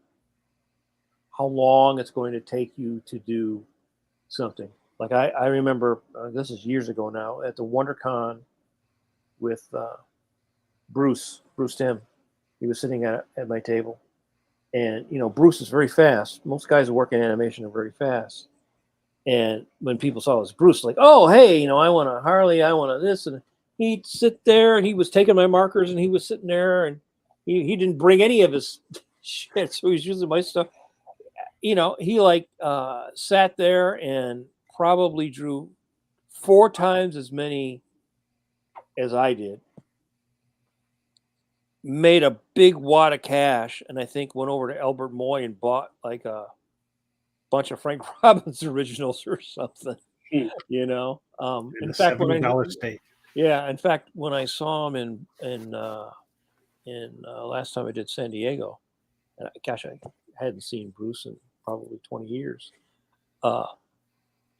long it's going to take you to do something. Like I remember, this is years ago now, at the WonderCon with Bruce Timm. He was sitting at my table. And, Bruce is very fast. Most guys who work in animation are very fast. And when people saw this Bruce, like, oh, hey, I want a Harley, I want a this. And he'd sit there and he was taking my markers and he was sitting there and he didn't bring any of his shit. So he was using my stuff. He like sat there and probably drew 4 times as many as I did, made a big wad of cash, and I think went over to Albert Moy and bought like a bunch of Frank Robbins originals or something. Hmm. You know, In in a fact, when $70 state. in fact, when I saw him in last time I did San Diego, and gosh, I hadn't seen Bruce in probably 20 years.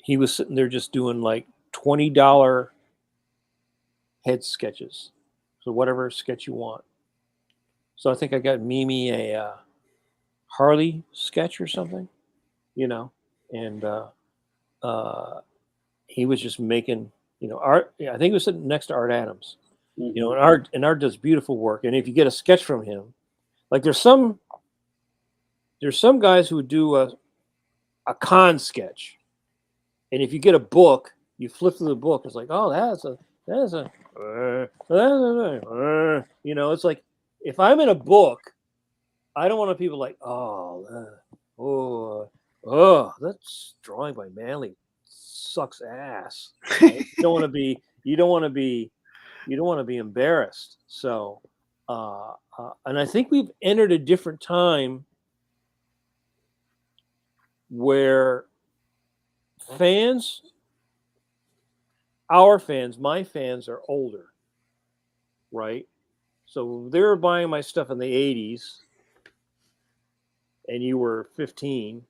He was sitting there just doing like $20 head sketches. So whatever sketch you want. So I think I got Mimi a Harley sketch or something, you know, and he was just making, you know, art. Yeah, I think he was sitting next to Art Adams, you know, and Art does beautiful work. And if you get a sketch from him, like there's some guys who would do a con sketch, and if you get a book, you flip through the book, it's like, oh, you know, it's like if I'm in a book, I don't want people like, that's drawing by Manley sucks ass. Right? You don't want to be embarrassed. So, and I think we've entered a different time where fans, my fans are older, right? So they were buying my stuff in the 80s and you were 15.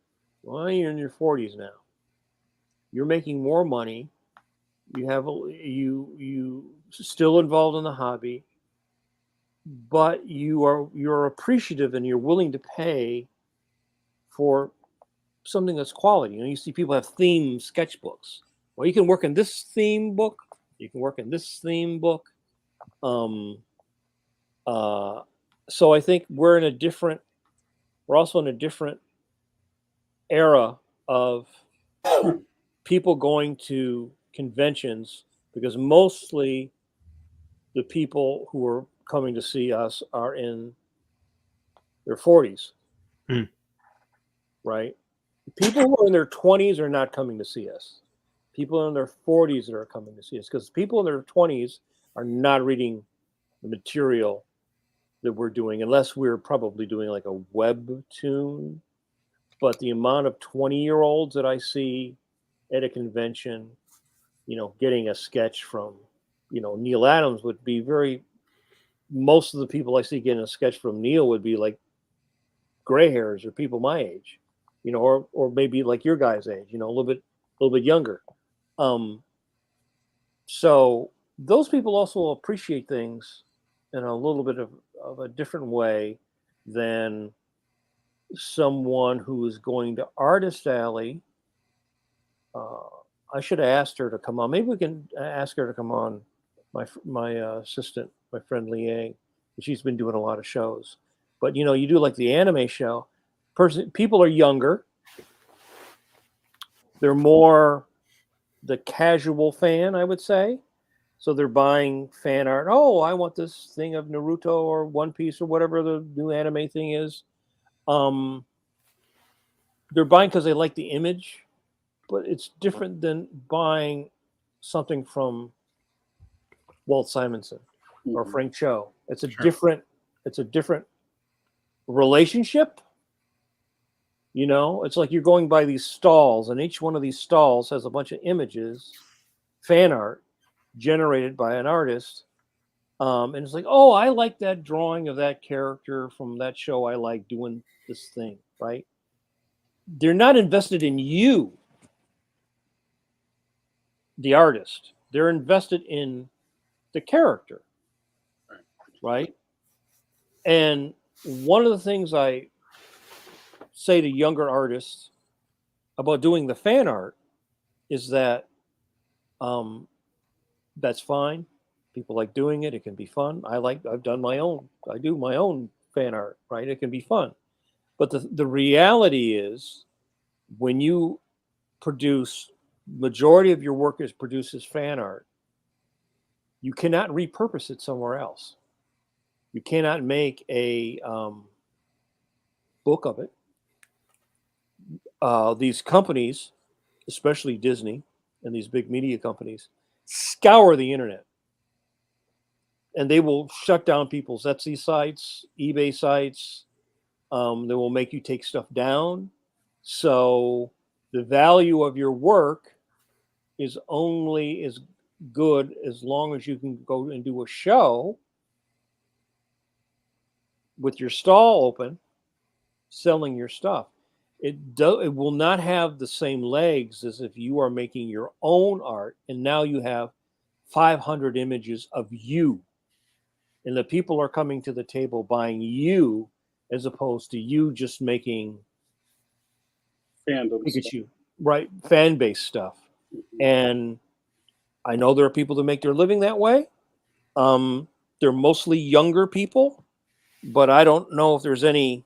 Well, you're in your 40s now. You're making more money. You still involved in the hobby, but you're appreciative and you're willing to pay for something that's quality. You know, you see people have theme sketchbooks. Well, you can work in this theme book. You can work in this theme book. So I think we're also in a different era of people going to conventions, because mostly the people who are coming to see us are in their 40s, right? People who are in their 20s are not coming to see us. People in their 40s that are coming to see us, because people in their 20s are not reading the material that we're doing, unless we're probably doing like a webtoon. But the amount of 20-year-olds that I see at a convention, you know, getting a sketch from, you know, Neil Adams would be most of the people I see getting a sketch from Neil would be like gray hairs or people my age, you know, or maybe like your guys' age, you know, a little bit younger. So those people also appreciate things in a little bit of a different way than someone who is going to Artist Alley. I should have asked her to come on. Maybe we can ask her to come on. My assistant, my friend Liang, she's been doing a lot of shows. But you know, you do like the anime show. People are younger. They're more the casual fan, I would say. So they're buying fan art. Oh, I want this thing of Naruto or One Piece or whatever the new anime thing is. They're buying because they like the image, but it's different than buying something from Walt Simonson or Frank Cho. It's a different relationship. You know, it's like you're going by these stalls, and each one of these stalls has a bunch of images, fan art generated by an artist. And it's like, oh, I like that drawing of that character from that show. I like doing this thing, right? They're not invested in you, the artist. They're invested in the character, right? And one of the things I say to younger artists about doing the fan art is that that's fine. People like doing it. It can be fun. I do my own fan art, right? It can be fun. But the reality is, when you produce, majority of your work is produced as fan art, you cannot repurpose it somewhere else. You cannot make a book of it. These companies especially Disney and these big media companies, scour the internet. And they will shut down people's Etsy sites, eBay sites. They will make you take stuff down. So the value of your work is only as good as long as you can go and do a show with your stall open, selling your stuff. It will not have the same legs as if you are making your own art and now you have 500 images of you. And the people are coming to the table buying you as opposed to you just making Fandom Pikachu, right? Fan base stuff. And I know there are people that make their living that way. They're mostly younger people, but I don't know if there's any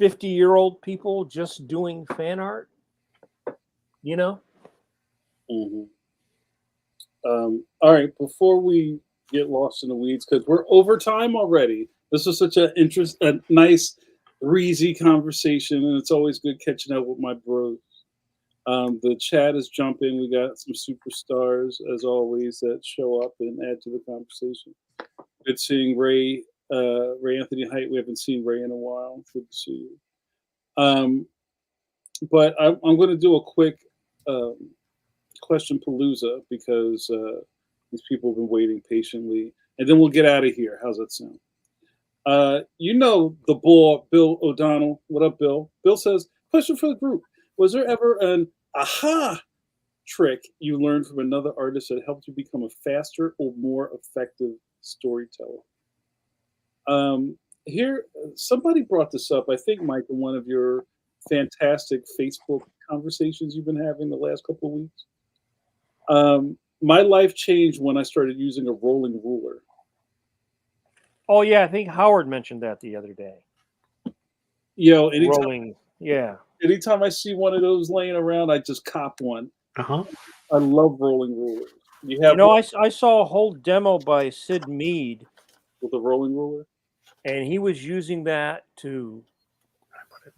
50-year-old people just doing fan art, you know? Mm-hmm. All right, before we get lost in the weeds, because we're over time already. This was such a nice, breezy conversation, and it's always good catching up with my bros. The chat is jumping. We got some superstars, as always, that show up and add to the conversation. Good seeing Ray Anthony Height. We haven't seen Ray in a while. Good to see you. But I'm going to do a quick question palooza because these people have been waiting patiently, and then we'll get out of here. How's that sound? You know the bull, Bill O'Donnell. What up, Bill? Bill says, question for the group. Was there ever an aha trick you learned from another artist that helped you become a faster or more effective storyteller? Here, somebody brought this up. I think, Mike, in one of your fantastic Facebook conversations you've been having the last couple of weeks. My life changed when I started using a rolling ruler. Oh yeah, I think Howard mentioned that the other day. Anytime I see one of those laying around, I just cop one. Uh-huh. I love rolling rulers. I saw a whole demo by Sid Mead with a rolling ruler, and he was using that to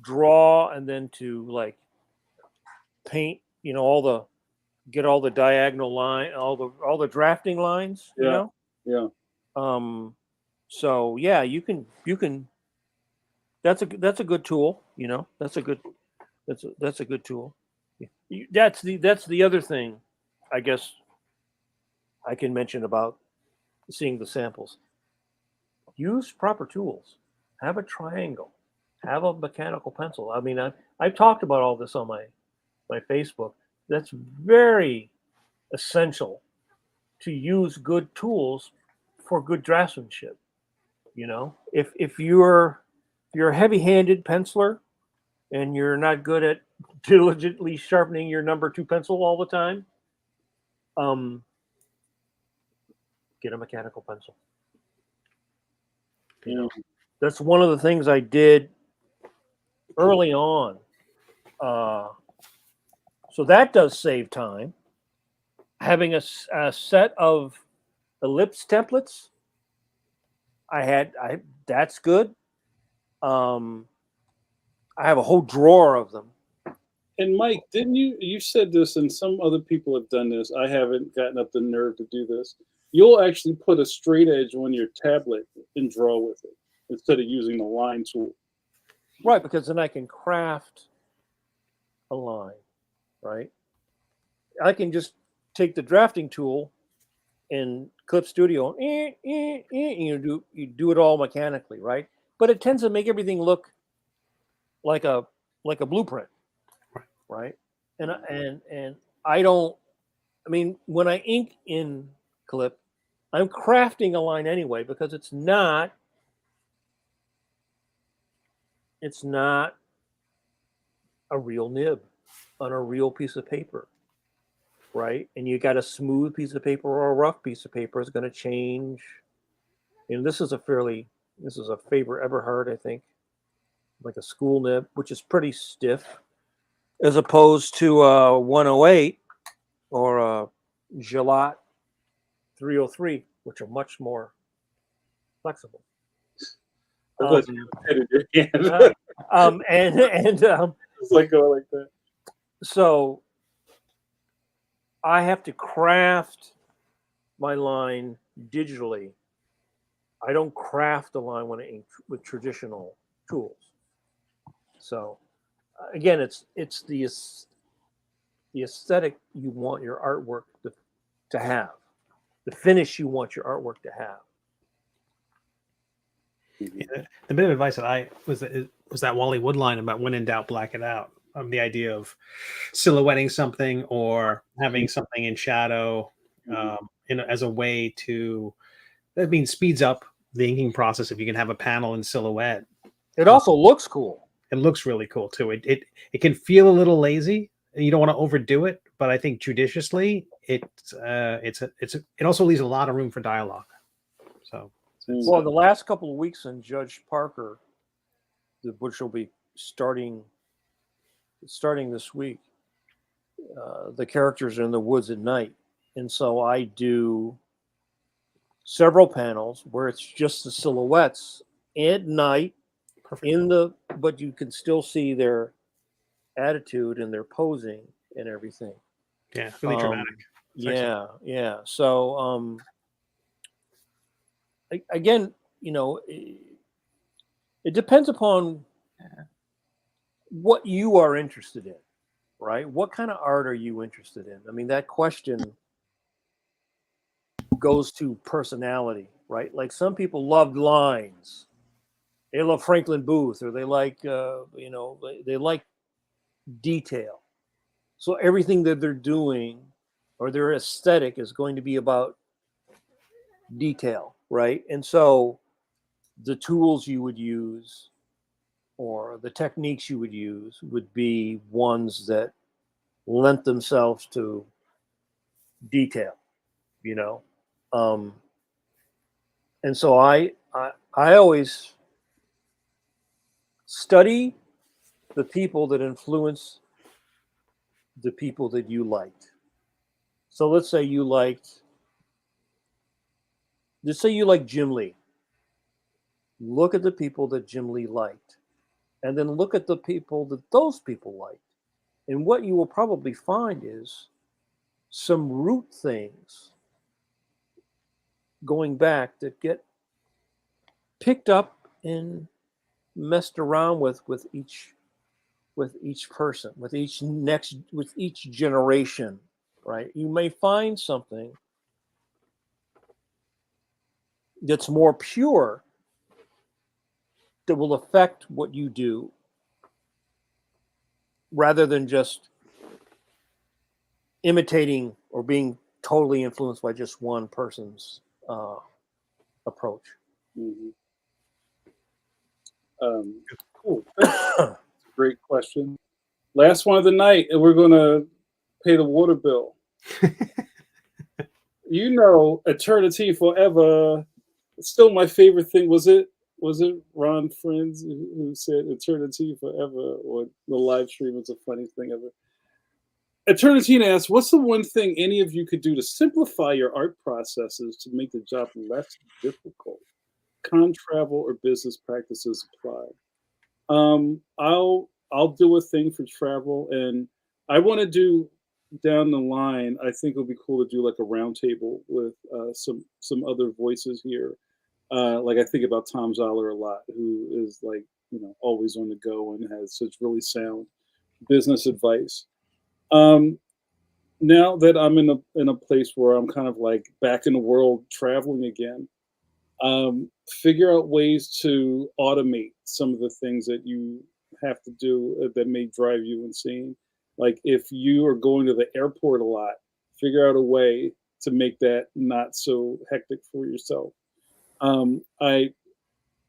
draw and then to like paint, get all the diagonal line, all the drafting lines, Yeah. So yeah, you can. That's a good tool. That's a good tool. That's the other thing, I guess, I can mention about seeing the samples. Use proper tools. Have a triangle. Have a mechanical pencil. I mean, I've talked about all this on my Facebook. That's very essential to use good tools for good draftsmanship. If you're a heavy-handed penciler and you're not good at diligently sharpening your number 2 pencil all the time, get a mechanical pencil. That's one of the things I did early on. So that does save time. Having a set of ellipse templates, that's good. I have a whole drawer of them. And Mike, didn't you said this, and some other people have done this. I haven't gotten up the nerve to do this. You'll actually put a straight edge on your tablet and draw with it instead of using the line tool. Right, because then I can craft a line, right? I can just take the drafting tool in Clip Studio and you do it all mechanically, right? But it tends to make everything look like a blueprint, right? And I don't. I mean, when I ink in Clip, I'm crafting a line anyway because it's not a real nib on a real piece of paper, right? And you got a smooth piece of paper or a rough piece of paper is going to change. And this is a Faber Eberhard, I think, like a school nib, which is pretty stiff, as opposed to a 108 or a Gillette 303, which are much more flexible. Just like go like that. So I have to craft my line digitally. I don't craft a line when I ink with traditional tools. So again, it's the aesthetic you want your artwork to have, the finish you want your artwork to have. Yeah, the bit of advice that I was that Wally Wood line about when in doubt, black it out. The idea of silhouetting something or having something in shadow, as a way to, that means speeds up the inking process. If you can have a panel in silhouette, it also looks cool. It looks really cool too. It can feel a little lazy. You don't want to overdo it, but I think judiciously, it also leaves a lot of room for dialogue. So. Well, the last couple of weeks in Judge Parker, which will be starting this week, the characters are in the woods at night, and so I do several panels where it's just the silhouettes at night. Perfect. But you can still see their attitude and their posing and everything. Yeah, really dramatic. Yeah. So again, it depends upon what you are interested in, right? What kind of art are you interested in? I mean, that question goes to personality, right? Like some people loved lines. They love Franklin Booth, or they like, they like detail. So everything that they're doing or their aesthetic is going to be about detail, right? And so the tools you would use or the techniques you would use would be ones that lent themselves to detail, and so I always study the people that influence the people that you liked. So let's say you like Jim Lee. Look at the people that Jim Lee liked, and then look at the people that those people liked. And what you will probably find is some root things going back that get picked up and messed around with each person, with each generation, right? You may find something that's more pure that will affect what you do rather than just imitating or being totally influenced by just one person's approach. Mm-hmm. Cool. That's a great question. Last one of the night, and we're going to pay the water bill. Eternity Forever. It's still my favorite thing. Was it Ron Friends who said Eternity Forever, or the live stream was the funniest thing ever? Eternity asks, what's the one thing any of you could do to simplify your art processes to make the job less difficult? Con travel or business practices apply? I'll do a thing for travel, and I want to do down the line. I think it would be cool to do like a round table with some other voices here. Like I think about Tom Zoller a lot, who is like always on the go and has such really sound business advice. Now that I'm in a place where I'm kind of like back in the world traveling again, figure out ways to automate some of the things that you have to do that may drive you insane. Like if you are going to the airport a lot, figure out a way to make that not so hectic for yourself. I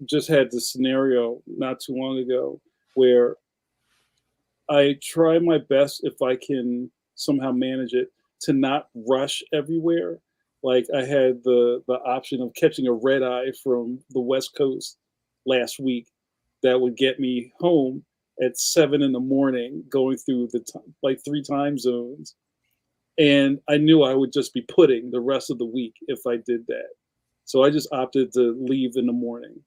just had this scenario not too long ago where I try my best, if I can somehow manage it, to not rush everywhere. Like I had the option of catching a red eye from the West Coast last week that would get me home at 7 a.m, going through like 3 time zones. And I knew I would just be pudding the rest of the week if I did that. So I just opted to leave in the morning,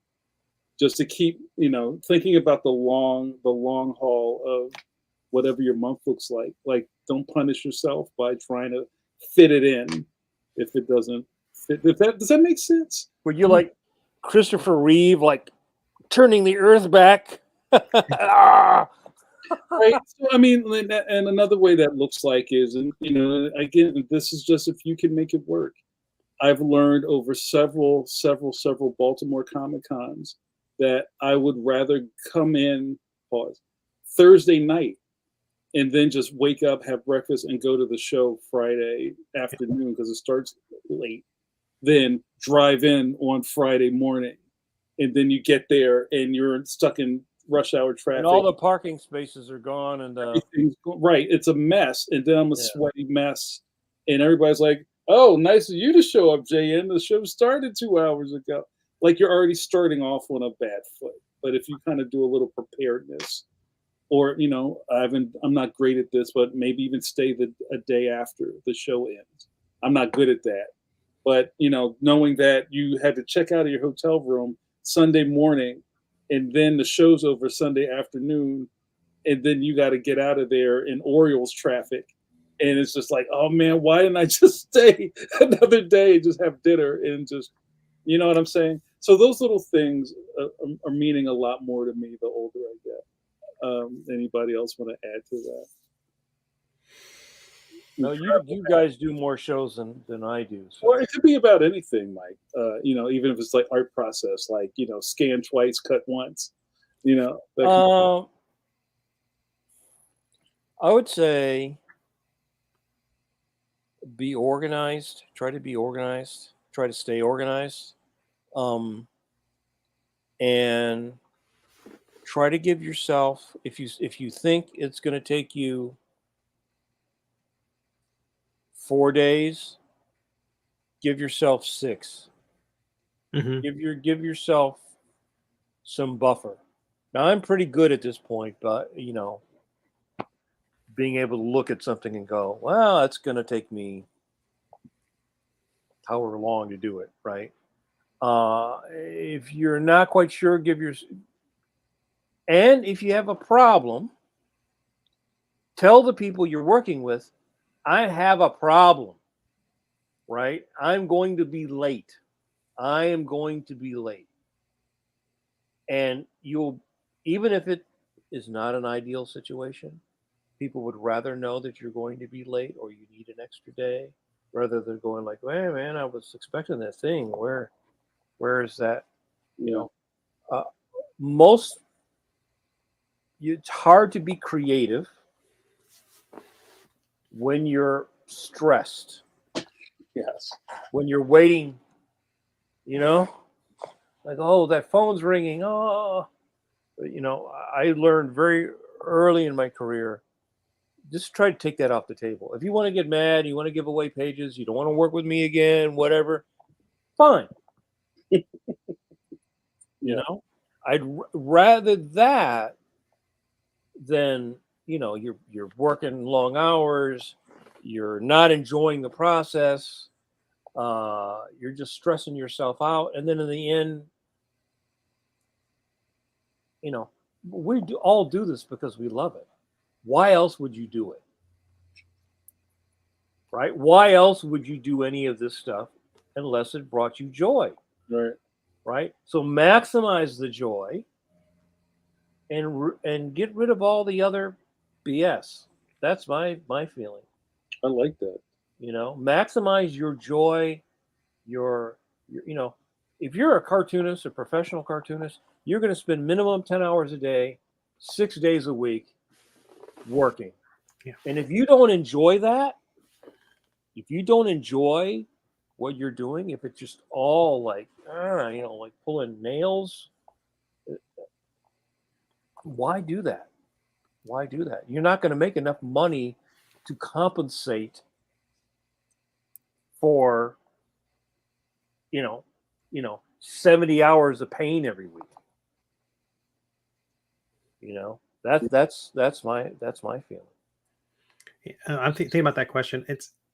just to keep, thinking about the long haul of, 7 days, 3 time zones. And I knew I would just be pudding the rest of the week if I did that. So I just opted to leave in the morning, just to keep, thinking about the long haul of, 7 days, 3 time zones. And I knew I would just be pudding the rest of the week if I did that. So I just opted to leave in the morning, just to keep, thinking about the long haul of whatever your month looks like. Like, don't punish yourself by trying to fit it in if it doesn't fit. Does that make sense? Were you like Christopher Reeve, like turning the earth back? Ah! Right. So, I mean, and another way that looks like is, and again, this is just if you can make it work. I've learned over several Baltimore Comic Cons that I would rather come in, pause, Thursday night and then just wake up, have breakfast, and go to the show Friday afternoon because it starts late, than drive in on Friday morning. And then you get there and you're stuck in rush hour traffic. And all the parking spaces are gone. And right. It's a mess. And then I'm a sweaty mess. And everybody's like, oh, nice of you to show up, JN. The show started 2 hours ago. Like, you're already starting off on a bad foot. But if you kind of do a little preparedness, or, I'm not great at this, but maybe even stay a day after the show ends. I'm not good at that. But, knowing that you had to check out of your hotel room Sunday morning, and then the show's over Sunday afternoon, and then you got to get out of there in Orioles traffic. And it's just like, oh man, why didn't I just stay another day and just have dinner and just, you know what I'm saying? So those little things are meaning a lot more to me the older I get. Anybody else want to add to that? No, you guys do more shows than I do. So. Well, it could be about anything, Mike. Even if it's like art process, like, scan twice, cut once, I would say be organized. Try to be organized. Try to stay organized. And try to give yourself, if you think it's going to take you 4 days, give yourself 6. Mm-hmm. Give yourself some buffer. Now, I'm pretty good at this point, but being able to look at something and go, well, it's going to take me however long to do it, right? If you're not quite sure, and if you have a problem, tell the people you're working with, I have a problem, right? I'm going to be late. I am going to be late. And even if it is not an ideal situation, people would rather know that you're going to be late or you need an extra day, rather than going like, hey man, I was expecting that thing. Where is that? It's hard to be creative when you're stressed. Yes. When you're waiting, like, oh, that phone's ringing. Oh, I learned very early in my career, just try to take that off the table. If you want to get mad, you want to give away pages, you don't want to work with me again, whatever, fine. I'd rather that than, you're working long hours, you're not enjoying the process, you're just stressing yourself out, and then in the end, we all do this because we love it. Why else would you do it? Right? Why else would you do any of this stuff unless it brought you joy? Right. Right? So maximize the joy and get rid of all the other BS. That's my feeling. I like that. Maximize your joy, your if you're a cartoonist, a professional cartoonist, you're going to spend minimum 10 hours a day, 6 days a week working. Yeah. And if you don't enjoy that, if you don't enjoy what you're doing, if it's just all like pulling nails, why do that? Why do that? You're not going to make enough money to compensate for 70 hours of pain every week. That's my feeling. I'm thinking about that question.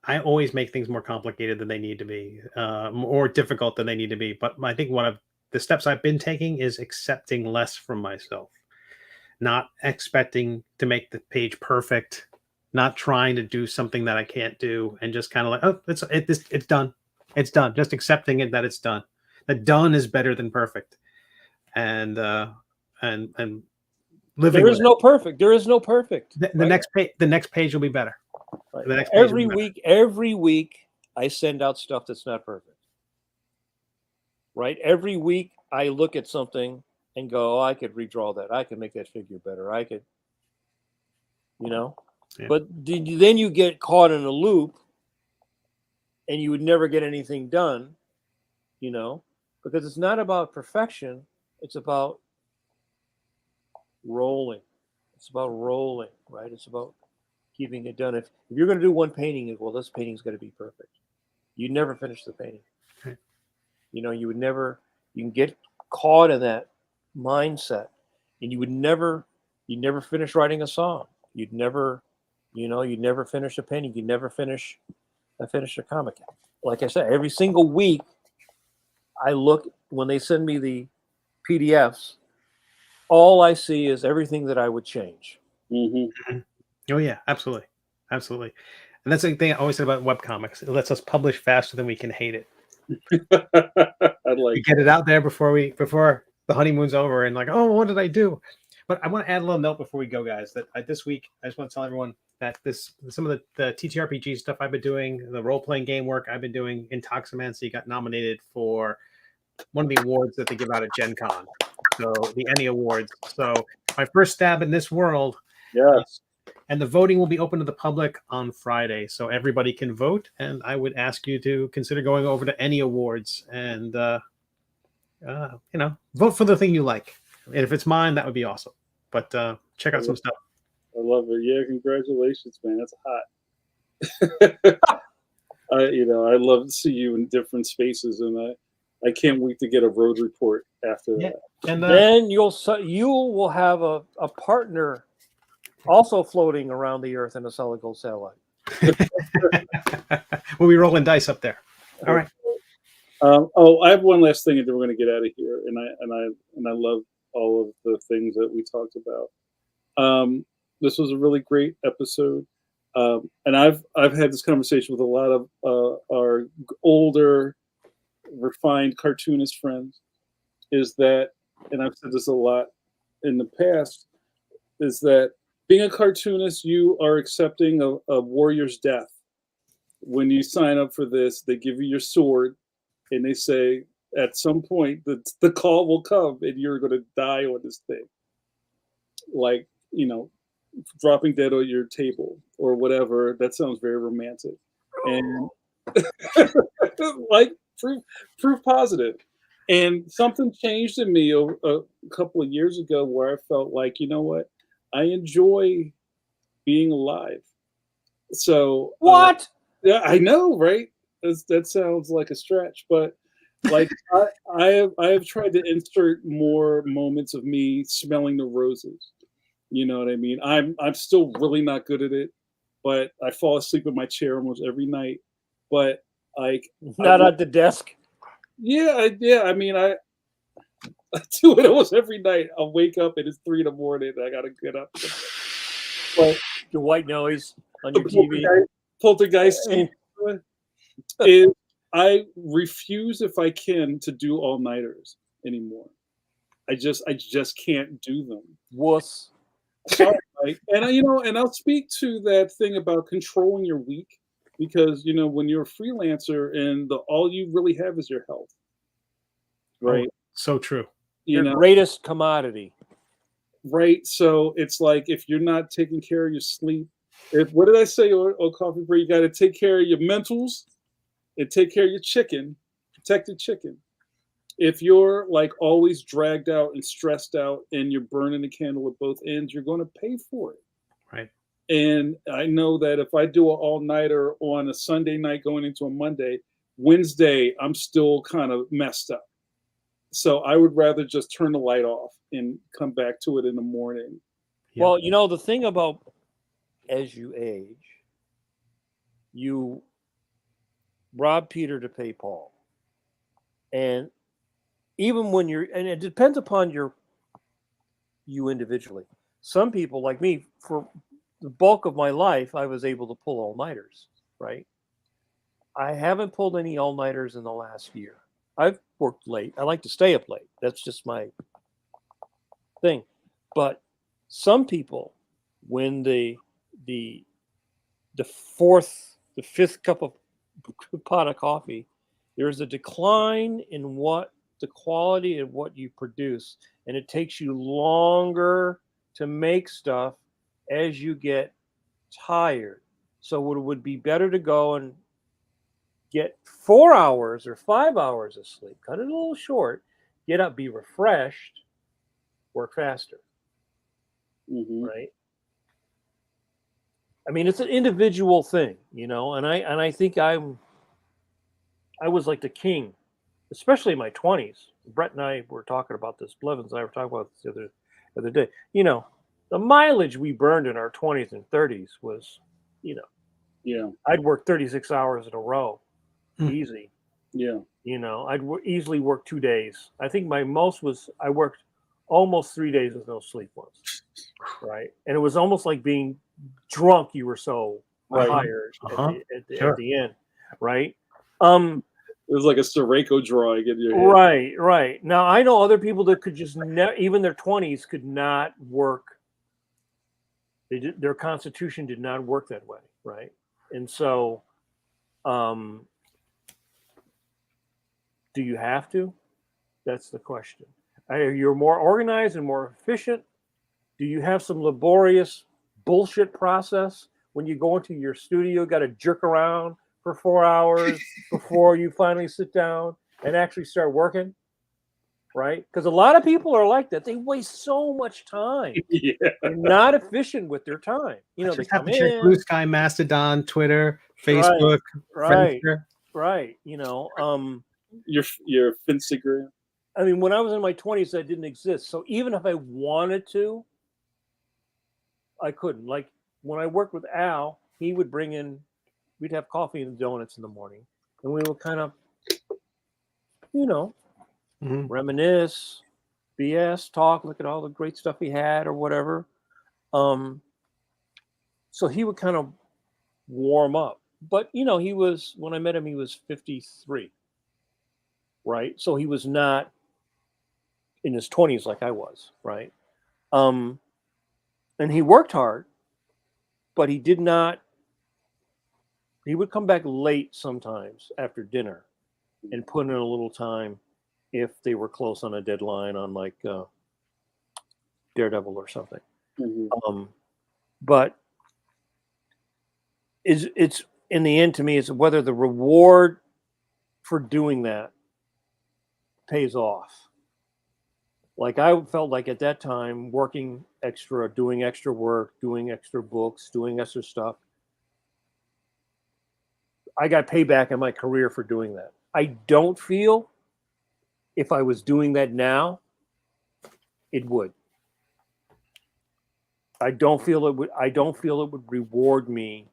I always make things more complicated than they need to be, more difficult than they need to be. But I think one of the steps I've been taking is accepting less from myself. not expecting to make the page perfect, not trying to do something that I can't do, and just kind of like, oh, it's done. It's done. Just accepting it that it's done. That done is better than perfect. And living There is with no perfect. There is no perfect. the right? next page will be better. Right. The next page will Every be better. week, every week, I send out stuff that's not perfect. Right? Every week, I look at something and go, oh, I could redraw that. I could make that figure better. I could, Yeah. But then you get caught in a loop, and you would never get anything done, because it's not about perfection. It's about rolling. It's about rolling, right? It's about keeping it done. If you're going to do one painting, well, this painting's going to be perfect. You never finish the painting. Right. You would never. You can get caught in that mindset, and you'd never finish writing a song. You'd never finish a painting. You'd never finish a comic. Like I said, every single week, I look when they send me the PDFs. All I see is everything that I would change. Mm-hmm. Oh yeah, absolutely, absolutely. And that's the thing I always said about webcomics. It lets us publish faster than we can hate it. We get it out there before the honeymoon's over, and like, oh, what did I do? But I want to add a little note before we go, guys. That this week I just want to tell everyone that some of the TTRPG stuff I've been doing, the role playing game work I've been doing, Intoximancy got nominated for one of the awards that they give out at Gen Con, so the Emmy Awards. So my first stab in this world. Yes. And the voting will be open to the public on Friday, so everybody can vote. And I would ask you to consider going over to any awards and, vote for the thing you like. And if it's mine, that would be awesome. But check out some stuff. I love it. Yeah, congratulations, man. That's hot. I love to see you in different spaces, and I can't wait to get a road report after that. And then you will have a partner also floating around the Earth in a solid gold satellite. We'll be rolling dice up there. All right. I have one last thing, and then we're going to get out of here. And I love all of the things that we talked about. This was a really great episode, and I've had this conversation with a lot of our older, refined cartoonist friends. Is that, and I've said this a lot in the past, is that being a cartoonist, you are accepting a warrior's death. When you sign up for this, they give you your sword, and they say at some point the call will come, and you're going to die on this thing. Like, dropping dead on your table or whatever. That sounds very romantic. And like proof positive. And something changed in me a couple of years ago where I felt like, you know what? I enjoy being alive. So what? Yeah, I know, right? That sounds like a stretch, but like I have tried to insert more moments of me smelling the roses. You know what I mean? I'm still really not good at it, but I fall asleep in my chair almost every night. But like not at the desk. Yeah. I mean, I do it almost every night. I'll wake up and it's 3 a.m. and I gotta get up. But the white noise on your TV. Poltergeist is I refuse, if I can, to do all-nighters anymore. I just can't do them. Wuss. Sorry, Mike. And I'll speak to that thing about controlling your week, because when you're a freelancer and all you really have is your health, right? Oh, so true. Your greatest commodity, right? So it's like, if you're not taking care of your sleep, what did I say? Coffee Break, you got to take care of your mentals and take care of your chicken, protect your chicken. If you're like always dragged out and stressed out and you're burning the candle at both ends, you're going to pay for it. Right. And I know that if I do an all-nighter on a Sunday night going into a Monday, Wednesday, I'm still kind of messed up. So I would rather just turn the light off and come back to it in the morning. Well, the thing about as you age, you rob Peter to pay Paul. And even when and it depends upon you individually, some people like me, for the bulk of my life, I was able to pull all-nighters, right? I haven't pulled any all-nighters in the last year. I've worked late. I like to stay up late. That's just my thing. But some people, when the fifth cup of pot of coffee, there's a decline in what the quality of what you produce, and it takes you longer to make stuff as you get tired. So it would be better to go and get 4 hours or 5 hours of sleep, cut it a little short, get up, be refreshed, work faster. Right? I mean, it's an individual thing, you know, and I think I was like the king, especially in my 20s. Brett and I were talking about this. Blevins and I were talking about this the other day. You know, the mileage we burned in our 20s and 30s was, you know, I'd work 36 hours in a row, easy. Yeah. You know, I'd easily work 2 days. I think my most was I worked almost 3 days with no sleep once, right? And it was almost like being drunk. You were so tired at the end, right? It was like a Sudoku drawing in your head. Right. Now I know other people that could just even their 20s could not work. Their constitution did not work that way, right? And so, do you have to? That's the question. You're more organized and more efficient. Do you have some laborious bullshit process when you go into your studio? Got to jerk around for 4 hours before you finally sit down and actually start working, right? Because a lot of people are like that. They waste so much time. They're not efficient with their time. You know, they come in. Blue Sky, Mastodon, Twitter, Facebook, Friendster. Right. You know, your Instagram. I mean, when I was in my 20s, that didn't exist. So even if I wanted to, I couldn't. Like when I worked with Al, he would bring in, we'd have coffee and donuts in the morning, and we would kind of, you know, reminisce, BS, talk, look at all the great stuff he had or whatever. So he would kind of warm up. But, you know, when I met him, he was 53, right? So he was not in his 20s like I was, right? And he worked hard, but he would come back late sometimes after dinner and put in a little time if they were close on a deadline on like Daredevil or something. But it's in the end, to me, is whether the reward for doing that pays off. Like I felt like at that time, working extra, doing extra work, doing extra books, doing extra stuff, I got payback in my career for doing that. I don't feel if I was doing that now, it would. I don't feel it would reward me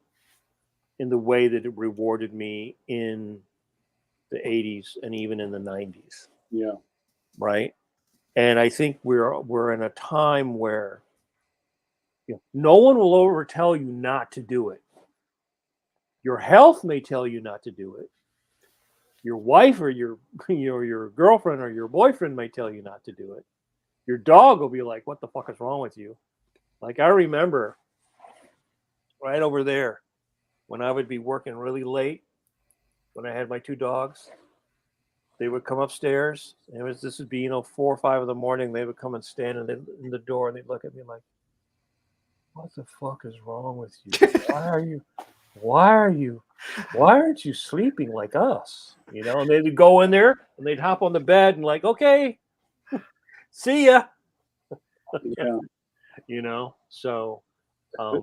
in the way that it rewarded me in the 80s and even in the 90s. Yeah. Right. And I think we're in a time where no one will ever tell you not to do it. Your health may tell you not to do it. Your wife or your girlfriend or your boyfriend may tell you not to do it. Your dog will be like, "What the fuck is wrong with you?" Like I remember right over there when I would be working really late when I had my two dogs. They would come upstairs. And this would be 4 or 5 in the morning. They would come and stand in the door and they'd look at me like, "What the fuck is wrong with you? Why aren't you sleeping like us?" And they'd go in there and they'd hop on the bed and like, "Okay, see ya." Yeah. So, I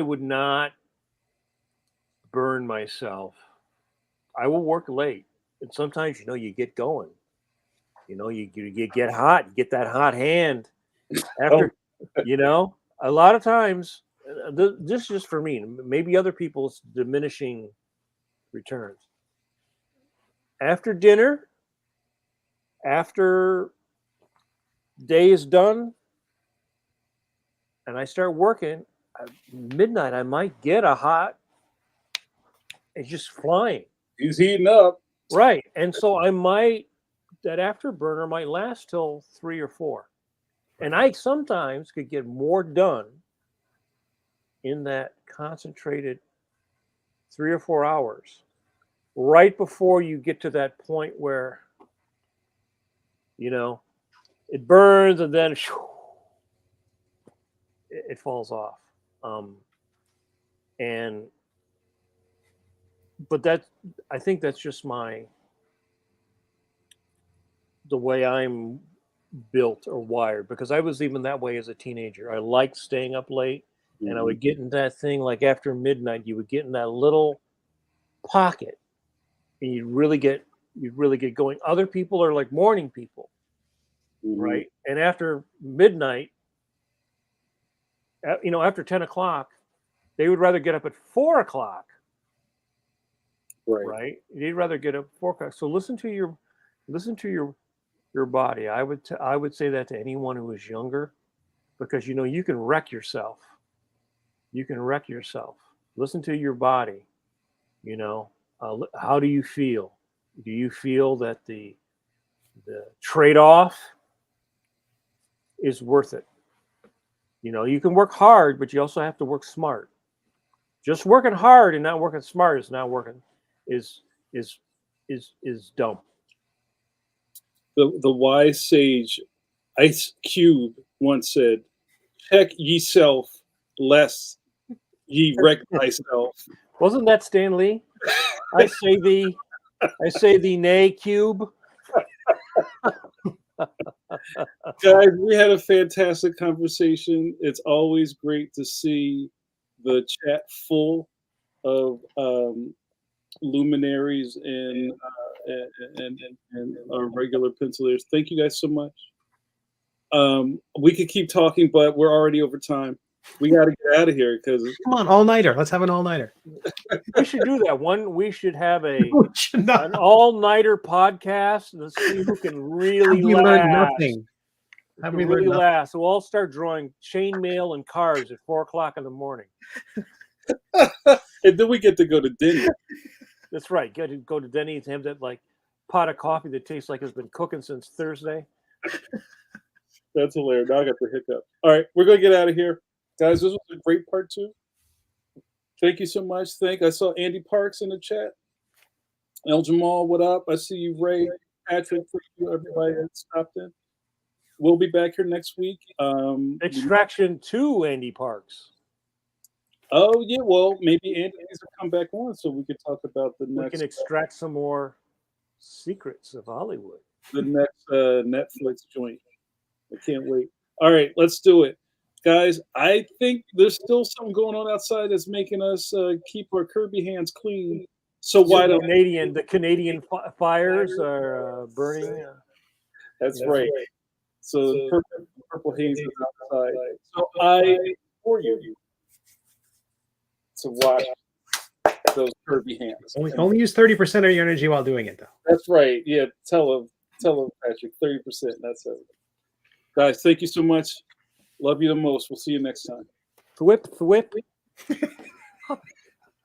would not burn myself. I will work late. And sometimes, you get going, you get hot, you get that hot hand after, a lot of times, this is just for me, maybe other people's diminishing returns. After dinner, after day is done and I start working, at midnight, I might get a hot, it's just flying. He's heating up. Right. And so that afterburner might last till 3 or 4. And I sometimes could get more done in that concentrated 3 or 4 hours right before you get to that point where, it burns and then it falls off. But I think that's just the way I'm built or wired, because I was even that way as a teenager. I liked staying up late, and I would get in that thing like after midnight. You would get in that little pocket, and you'd really get going. Other people are like morning people, right? And after midnight, after 10 o'clock, they would rather get up at 4 o'clock. Right? They'd rather get up at 4 o'clock. So listen to your body. I would say that to anyone who is younger, because you can wreck yourself. Listen to your body. How do you feel? Do you feel that the trade-off is worth it? You can work hard, but you also have to work smart. Just working hard and not working smart is not working. Is dumb. The wise sage Ice Cube once said, "Check ye-self, lest ye wreck thyself." Wasn't that Stan Lee? I say thee, nay, Cube. Guys, we had a fantastic conversation. It's always great to see the chat full of luminaries and our regular pencilers. Thank you guys so much. We could keep talking, but we're already over time. We got to get out of here because come on, all-nighter. Let's have an all-nighter. We should do that. We should have an all-nighter podcast. Let's see who can really last. Learn nothing. Have we really last? So we'll all start drawing chainmail and cars at 4 o'clock in the morning. And then we get to go to Denny. That's right. Get to go to Denny's and have that like pot of coffee that tastes like it's been cooking since Thursday. That's hilarious. Now I got the hiccup. All right, we're gonna get out of here, guys. This was a great part 2. Thank you so much. I saw Andy Parks in the chat. El Jamal, what up? I see you, Ray, Patrick, for you, everybody that stopped in. We'll be back here next week. Extraction 2, Andy Parks. Oh yeah, well maybe Andy needs to come back on so we can talk about the next. We can extract some more secrets of Hollywood. The next Netflix joint. I can't wait. All right, let's do it, guys. I think there's still something going on outside that's making us keep our Kirby hands clean. So why don't the Canadian fires are burning? That's right. So the purple haze is outside. So I for you to watch those Kirby hands. Only use 30% of your energy while doing it, though. That's right. Yeah, tell him, Patrick. 30%. That's it. Guys, thank you so much. Love you the most. We'll see you next time. Thwip.